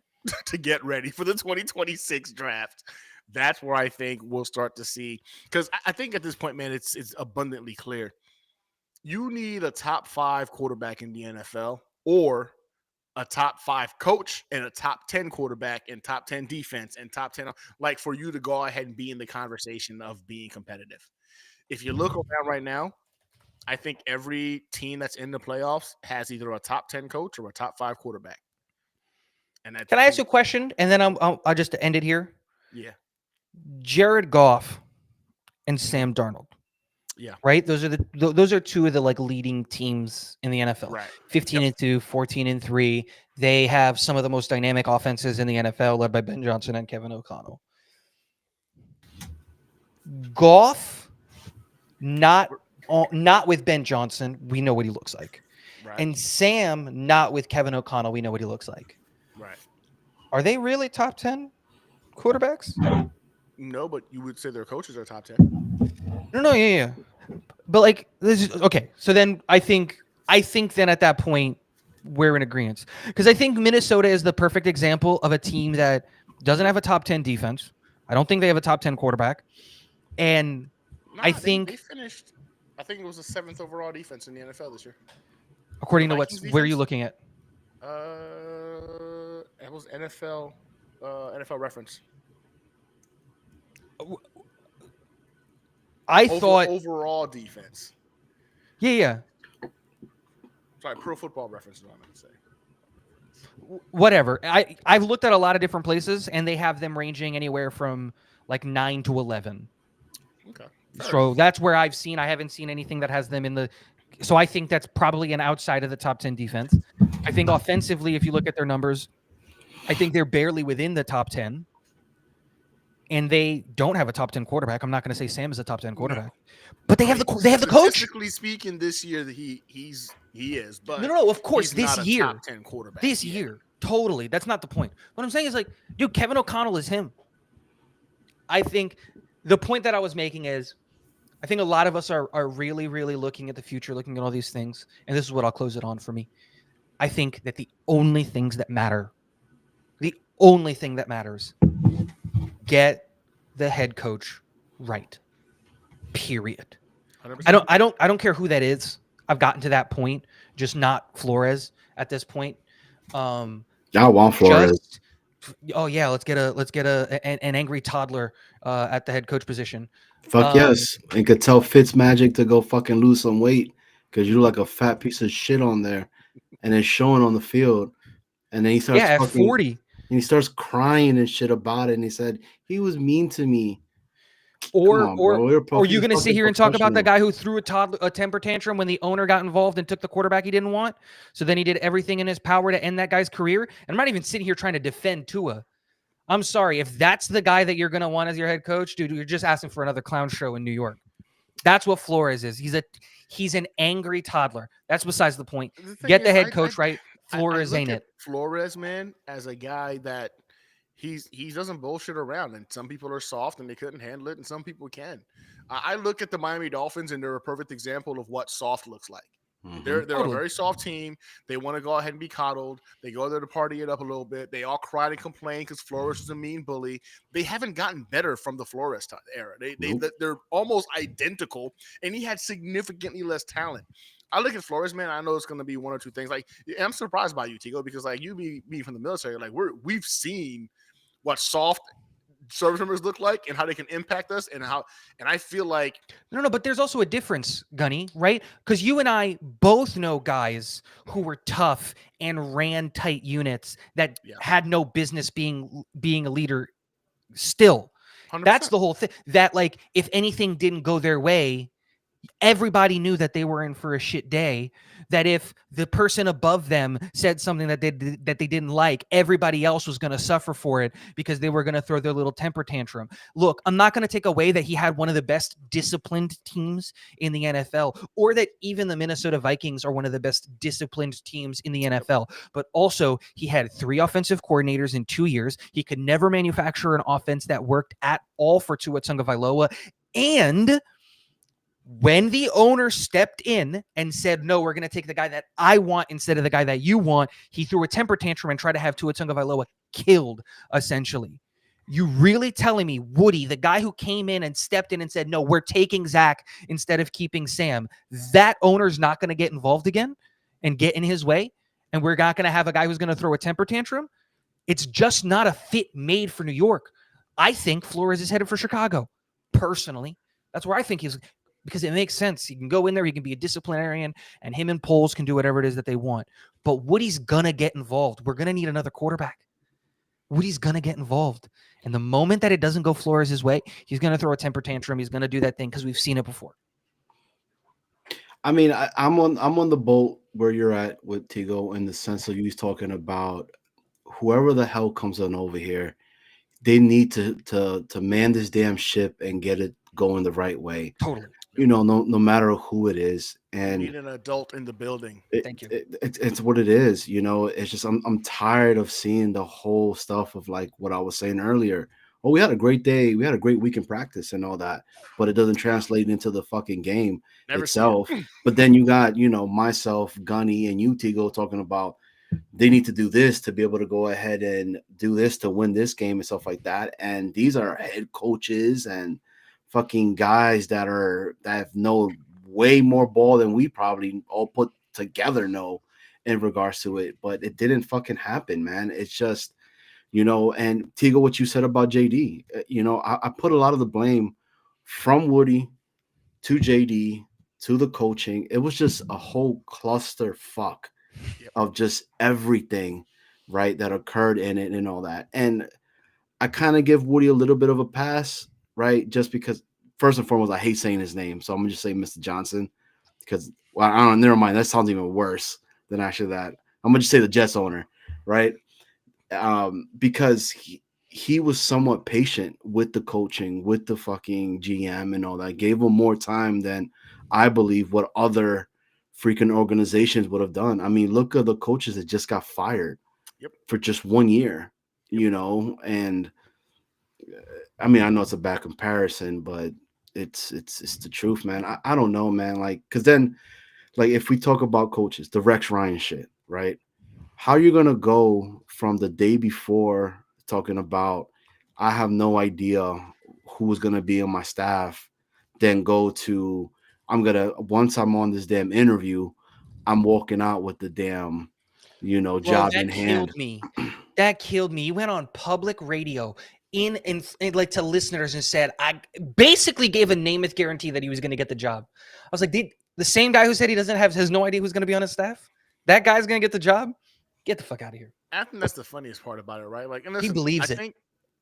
to get ready for the 2026 draft. That's where I think we'll start to see, because I think at this point, man, it's abundantly clear. You need a top 5 quarterback in the NFL or a top 5 coach and a top 10 quarterback and top 10 defense and top 10, like for you to go ahead and be in the conversation of being competitive. If you look around right now, I think every team that's in the playoffs has either a top 10 coach or a top 5 quarterback. And Can I ask you a question? And then I'll just end it here. Yeah. Jared Goff and Sam Darnold. Yeah. Right. Those are two of the leading teams in the NFL. Right. 15-2, 14-3. They have some of the most dynamic offenses in the NFL, led by Ben Johnson and Kevin O'Connell. Goff, not with Ben Johnson. We know what he looks like. Right. And Sam, not with Kevin O'Connell. We know what he looks like. Right. Are they really top 10 quarterbacks? No, but you would say their coaches are top 10. No, yeah. But this is okay. So then I think then at that point we're in agreement, because I think Minnesota is the perfect example of a team that doesn't have a top 10 defense. I don't think they have a top 10 quarterback, and I think they finished. I think it was the 7th overall defense in the NFL this year. According to Vikings where are you defense? looking at? It was NFL reference. I thought overall defense. Yeah. Sorry, Pro Football Reference is what I meant to say. Whatever. I've looked at a lot of different places, and they have them ranging anywhere from like 9 to 11. Okay. So that's where I've seen. I haven't seen anything that has them in the. So I think that's probably an outside of the top 10 defense. I think offensively, if you look at their numbers, I think they're barely within the top 10. And they don't have a top 10 quarterback. I'm not going to say Sam is a top 10 quarterback, but they have the coach. Statistically speaking, this year he is, but no. Of course, he's this not a year, top 10 quarterback. this year, totally. That's not the point. What I'm saying is like, dude, Kevin O'Connell is him. I think the point that I was making is, I think a lot of us are really, really looking at the future, looking at all these things, and this is what I'll close it on for me. I think that the only thing that matters, get the head coach right. Period. 100%. I don't care who that is. I've gotten to that point, just not Flores at this point. Y'all want Flores? Let's get an angry toddler at the head coach position. Fuck yes, and could tell Fitzmagic to go fucking lose some weight because you look like a fat piece of shit on there, and it's showing on the field. And then he starts at 40, and he starts crying and shit about it. And he said he was mean to me. Or are you going to sit here and talk about the guy who threw a temper tantrum when the owner got involved and took the quarterback he didn't want? So then he did everything in his power to end that guy's career. And I'm not even sitting here trying to defend Tua. I'm sorry. If that's the guy that you're going to want as your head coach, dude, you're just asking for another clown show in New York. That's what Flores is. He's an angry toddler. That's besides the point. Get the head coach right. Flores ain't it. Flores, man, as a guy that he doesn't bullshit around, and some people are soft and they couldn't handle it, and some people can. I look at the Miami Dolphins, and they're a perfect example of what soft looks like. Mm-hmm. They're a very soft team. They want to go ahead and be coddled. They go there to party it up a little bit. They all cried and complained because Flores is a mean bully. They haven't gotten better from the Flores era. They're almost identical, and he had significantly less talent. I look at Flores, man. I know it's going to be one or two things. Like, I'm surprised by you, Tigo, because like you being from the military, like we've seen what soft service members look like and how they can impact us, and I feel like no, but there's also a difference, Gunny, right? Because you and I both know guys who were tough and ran tight units that had no business being a leader. Still, 100%. That's the whole thing. That like if anything didn't go their way, everybody knew that they were in for a shit day. That if the person above them said something that they didn't like, everybody else was going to suffer for it because they were going to throw their little temper tantrum. Look, I'm not going to take away that he had one of the best disciplined teams in the NFL, or that even the Minnesota Vikings are one of the best disciplined teams in the NFL. But also, he had 3 offensive coordinators in 2 years. He could never manufacture an offense that worked at all for Tua Tagovailoa. And when the owner stepped in and said, no, we're going to take the guy that I want instead of the guy that you want, he threw a temper tantrum and tried to have Tua Tagovailoa killed, essentially. You really telling me Woody, the guy who came in and stepped in and said, no, we're taking Zach instead of keeping Sam, that owner's not going to get involved again and get in his way, and we're not going to have a guy who's going to throw a temper tantrum? It's just not a fit made for New York. I think Flores is headed for Chicago, personally. That's where I think he's... because it makes sense. He can go in there, he can be a disciplinarian, and him and Poles can do whatever it is that they want. But Woody's going to get involved. We're going to need another quarterback. Woody's going to get involved. And the moment that it doesn't go Flores' way, he's going to throw a temper tantrum. He's going to do that thing because we've seen it before. I mean, I'm on the boat where you're at with Tigo in the sense of you talking about whoever the hell comes on over here, they need to man this damn ship and get it going the right way. Totally. No matter who it is, and you need an adult in the building. Thank you. It's what it is. It's just I'm tired of seeing the whole stuff of like what I was saying earlier. Oh, we had a great day, we had a great week in practice and all that, but it doesn't translate into the fucking game itself. But then you got myself, Gunny, and you, Tigo, talking about they need to do this to be able to go ahead and do this to win this game and stuff like that. And these are head coaches and fucking guys that have know way more ball than we probably all put together know in regards to it, but it didn't fucking happen, man. It's just, and Tigo, what you said about JD, I put a lot of the blame from Woody to JD to the coaching. It was just a whole cluster fuck of just everything, right, that occurred in it and all that. And I kind of give Woody a little bit of a pass, right? Just because, first and foremost, I hate saying his name, so I'm gonna just say Mr. Johnson because, well, I don't know. Never mind. That sounds even worse than actually that. I'm gonna just say the Jets owner, right? Because he was somewhat patient with the coaching, with the fucking GM and all that. Gave him more time than I believe what other freaking organizations would have done. I mean, look at the coaches that just got fired Yep. for just 1 year, Yep. and I mean, I know it's a bad comparison, but it's the truth, man. I don't know, man. Like, cause then, like, if we talk about coaches, the Rex Ryan shit, right? How are you gonna go from the day before talking about I have no idea who's gonna be on my staff, then go to I'm gonna once I'm on this damn interview, I'm walking out with the damn, Bro, job in that killed hand. me. That killed me. You went on public radio in like to listeners and said, I basically gave a Namath guarantee that he was going to get the job. I was like, the same guy who said he has no idea who's going to be on his staff, that guy's going to get the job? Get the fuck out of here. I think that's the funniest part about it, right? Like, and He listen, I believes it. think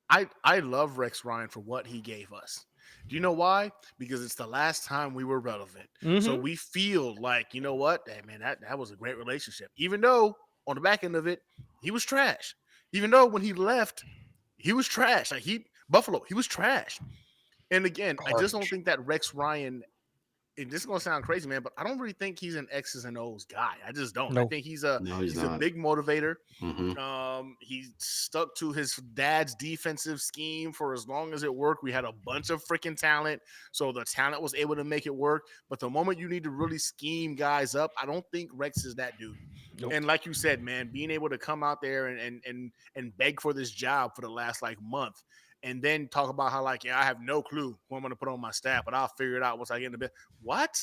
I love Rex Ryan for what he gave us. Do you know why? Because it's the last time we were relevant. So Mhm. we feel like, you know what? Hey, man, that was a great relationship. Even though on the back end of it, he was trash. Even though when he left, he was trash. Like Buffalo, he was trash. And again, I just don't Garbage. think that Rex Ryan, and this is gonna sound crazy, man, but I don't really think he's an X's and O's guy. I just don't. I No. think he's a No, he's he's a not. big motivator. Hmm. He stuck to his dad's defensive scheme for as long as it worked. We had a bunch of freaking talent, so the talent was able to make it work. But the moment you need to really scheme guys up, I don't think Rex is that dude. Nope. And like you said, man, being able to come out there and beg for this job for the last like month, and then talk about how like, yeah, I have no clue who I'm going to put on my staff, but I'll figure it out once I get in the bed. What?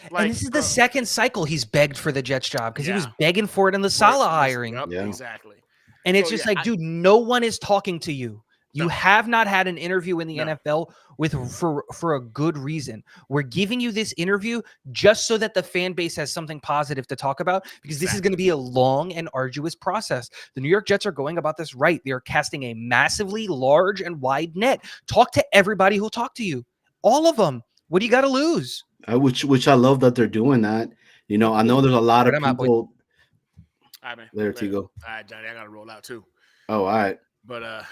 And Like, this is the bro, second cycle he's begged for the Jets job because he was yeah, begging for it in the Salah hiring. yep, Yeah. exactly. And it's So just yeah, like, dude, no one is talking to you. You no, have not had an interview in the no, NFL for a good reason. We're giving you this interview just so that the fan base has something positive to talk about because this is going to be a long and arduous process. The New York Jets are going about this right. They are casting a massively large and wide net. Talk to everybody who'll talk to you. All of them. What do you got to lose? Which I love that they're doing that. I know there's a lot Right, of I'm out, boys. people. All right, man. There, Later. Tigo. All right, Johnny, I gotta roll out too. Oh, all right. But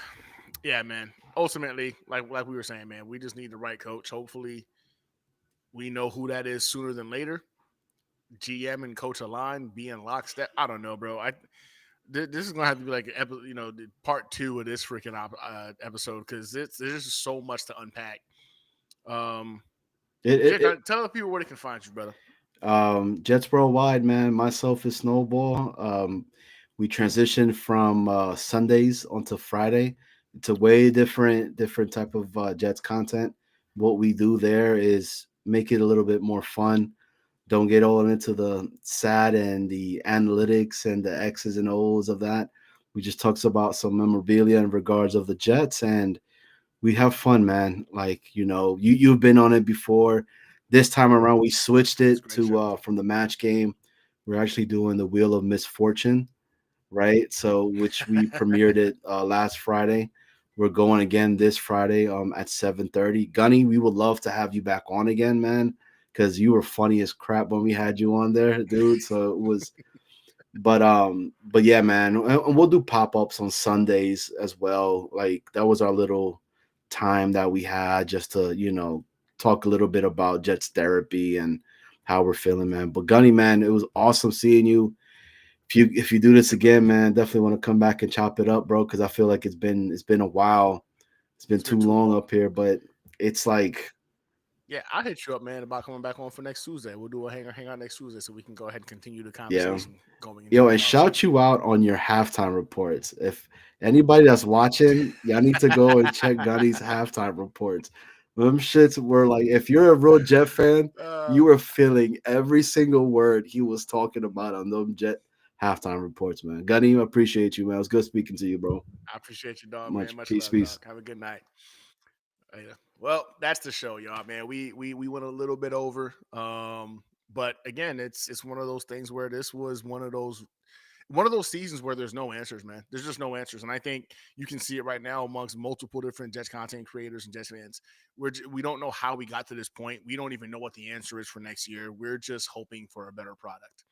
yeah, man. Ultimately, like we were saying, man, we just need the right coach. Hopefully, we know who that is sooner than later. GM and coach align, be in lockstep. I don't know, bro. This is gonna have to be like the part 2 of this freaking episode because there's just so much to unpack. Tell the people where they can find you, brother. Jets Worldwide, man. Myself is Snowball. We transitioned from Sundays onto Friday. It's a way different type of Jets content. What we do there is make it a little bit more fun. Don't get all into the sad and the analytics and the X's and O's of that. We just talks about some memorabilia in regards of the Jets, and we have fun, man. Like, you've been on it before. This time around, we switched It's a it great to show. from the match game. We're actually doing the Wheel of Misfortune, right? So, which we premiered it last Friday. We're going again this Friday at 7:30. Gunny, we would love to have you back on again, man, because you were funny as crap when we had you on there, dude. So it was, but yeah, man, and we'll do pop-ups on Sundays as well. Like that was our little time that we had just to, talk a little bit about Jets therapy and how we're feeling, man. But Gunny, man, it was awesome seeing you. If you do this again, man, definitely want to come back and chop it up, bro, because I feel like it's been a while. It's been too long up here, but it's like, Yeah, I'll hit you up, man, about coming back on for next Tuesday. We'll do a hangout next Tuesday so we can go ahead and continue the yeah. conversation going into Yo, the and shout offseason. you out on your halftime reports. If anybody that's watching, y'all need to go and check Gunny's halftime reports. Them shits were like, if you're a real Jet fan, you were feeling every single word he was talking about on them Jet halftime reports, man. Gunny, I appreciate you, man. It was good speaking to you, bro. I appreciate you, dog, man. Much Much peace, love, peace. dog. Have a good night. Yeah. Well, that's the show, y'all, man. We went a little bit over. But again, it's one of those things where this was one of those one of those seasons where there's no answers, man. There's just no answers, and I think you can see it right now amongst multiple different Jets content creators and Jets fans. We don't know how we got to this point. We don't even know what the answer is for next year. We're just hoping for a better product.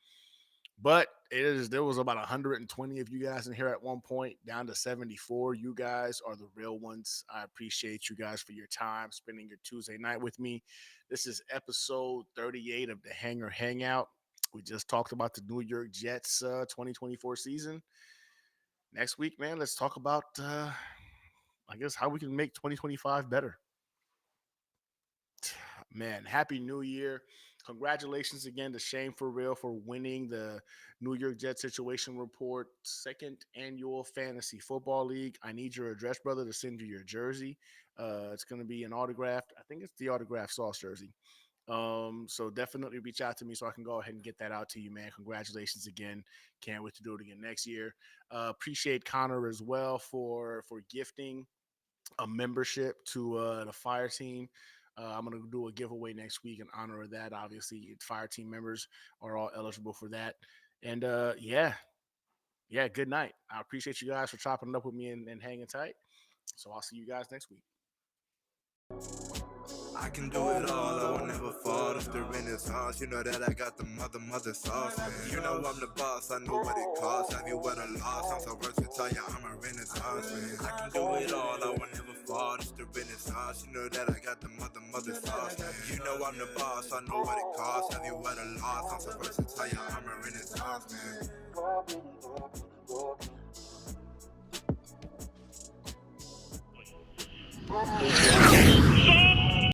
But there was about 120 of you guys in here at one point, down to 74. You guys are the real ones. I appreciate you guys for your time, spending your Tuesday night with me. This is episode 38 of the Hangar Hangout. We just talked about the New York Jets 2024 season. Next week, man, let's talk about, I guess, how we can make 2025 better. Man, happy New Year. Congratulations again to Shane for real for winning the New York Jets Situation Report second annual fantasy football league. I need your address, brother, to send you your jersey. It's going to be an autographed. I think it's the autographed Sauce jersey. So definitely reach out to me so I can go ahead and get that out to you, man. Congratulations again. Can't wait to do it again next year. Appreciate Connor as well for gifting a membership to the fire team. I'm going to do a giveaway next week in honor of that. Obviously, fire team members are all eligible for that. And yeah, good night. I appreciate you guys for chopping it up with me and hanging tight. So I'll see you guys next week. I can do it all, I will never fall off the Renaissance. You know that I got the mother sauce, man. You know I'm the boss, I know what it costs. Have you ever lost? I'm so versatile, yeah, I'm a Renaissance, man. I can do it all, I will never fall off the Renaissance. You know that I got the mother sauce, man. You know I'm the boss, I know what it costs. Have you ever lost? I'm so versatile, yeah, I'm a Renaissance, man.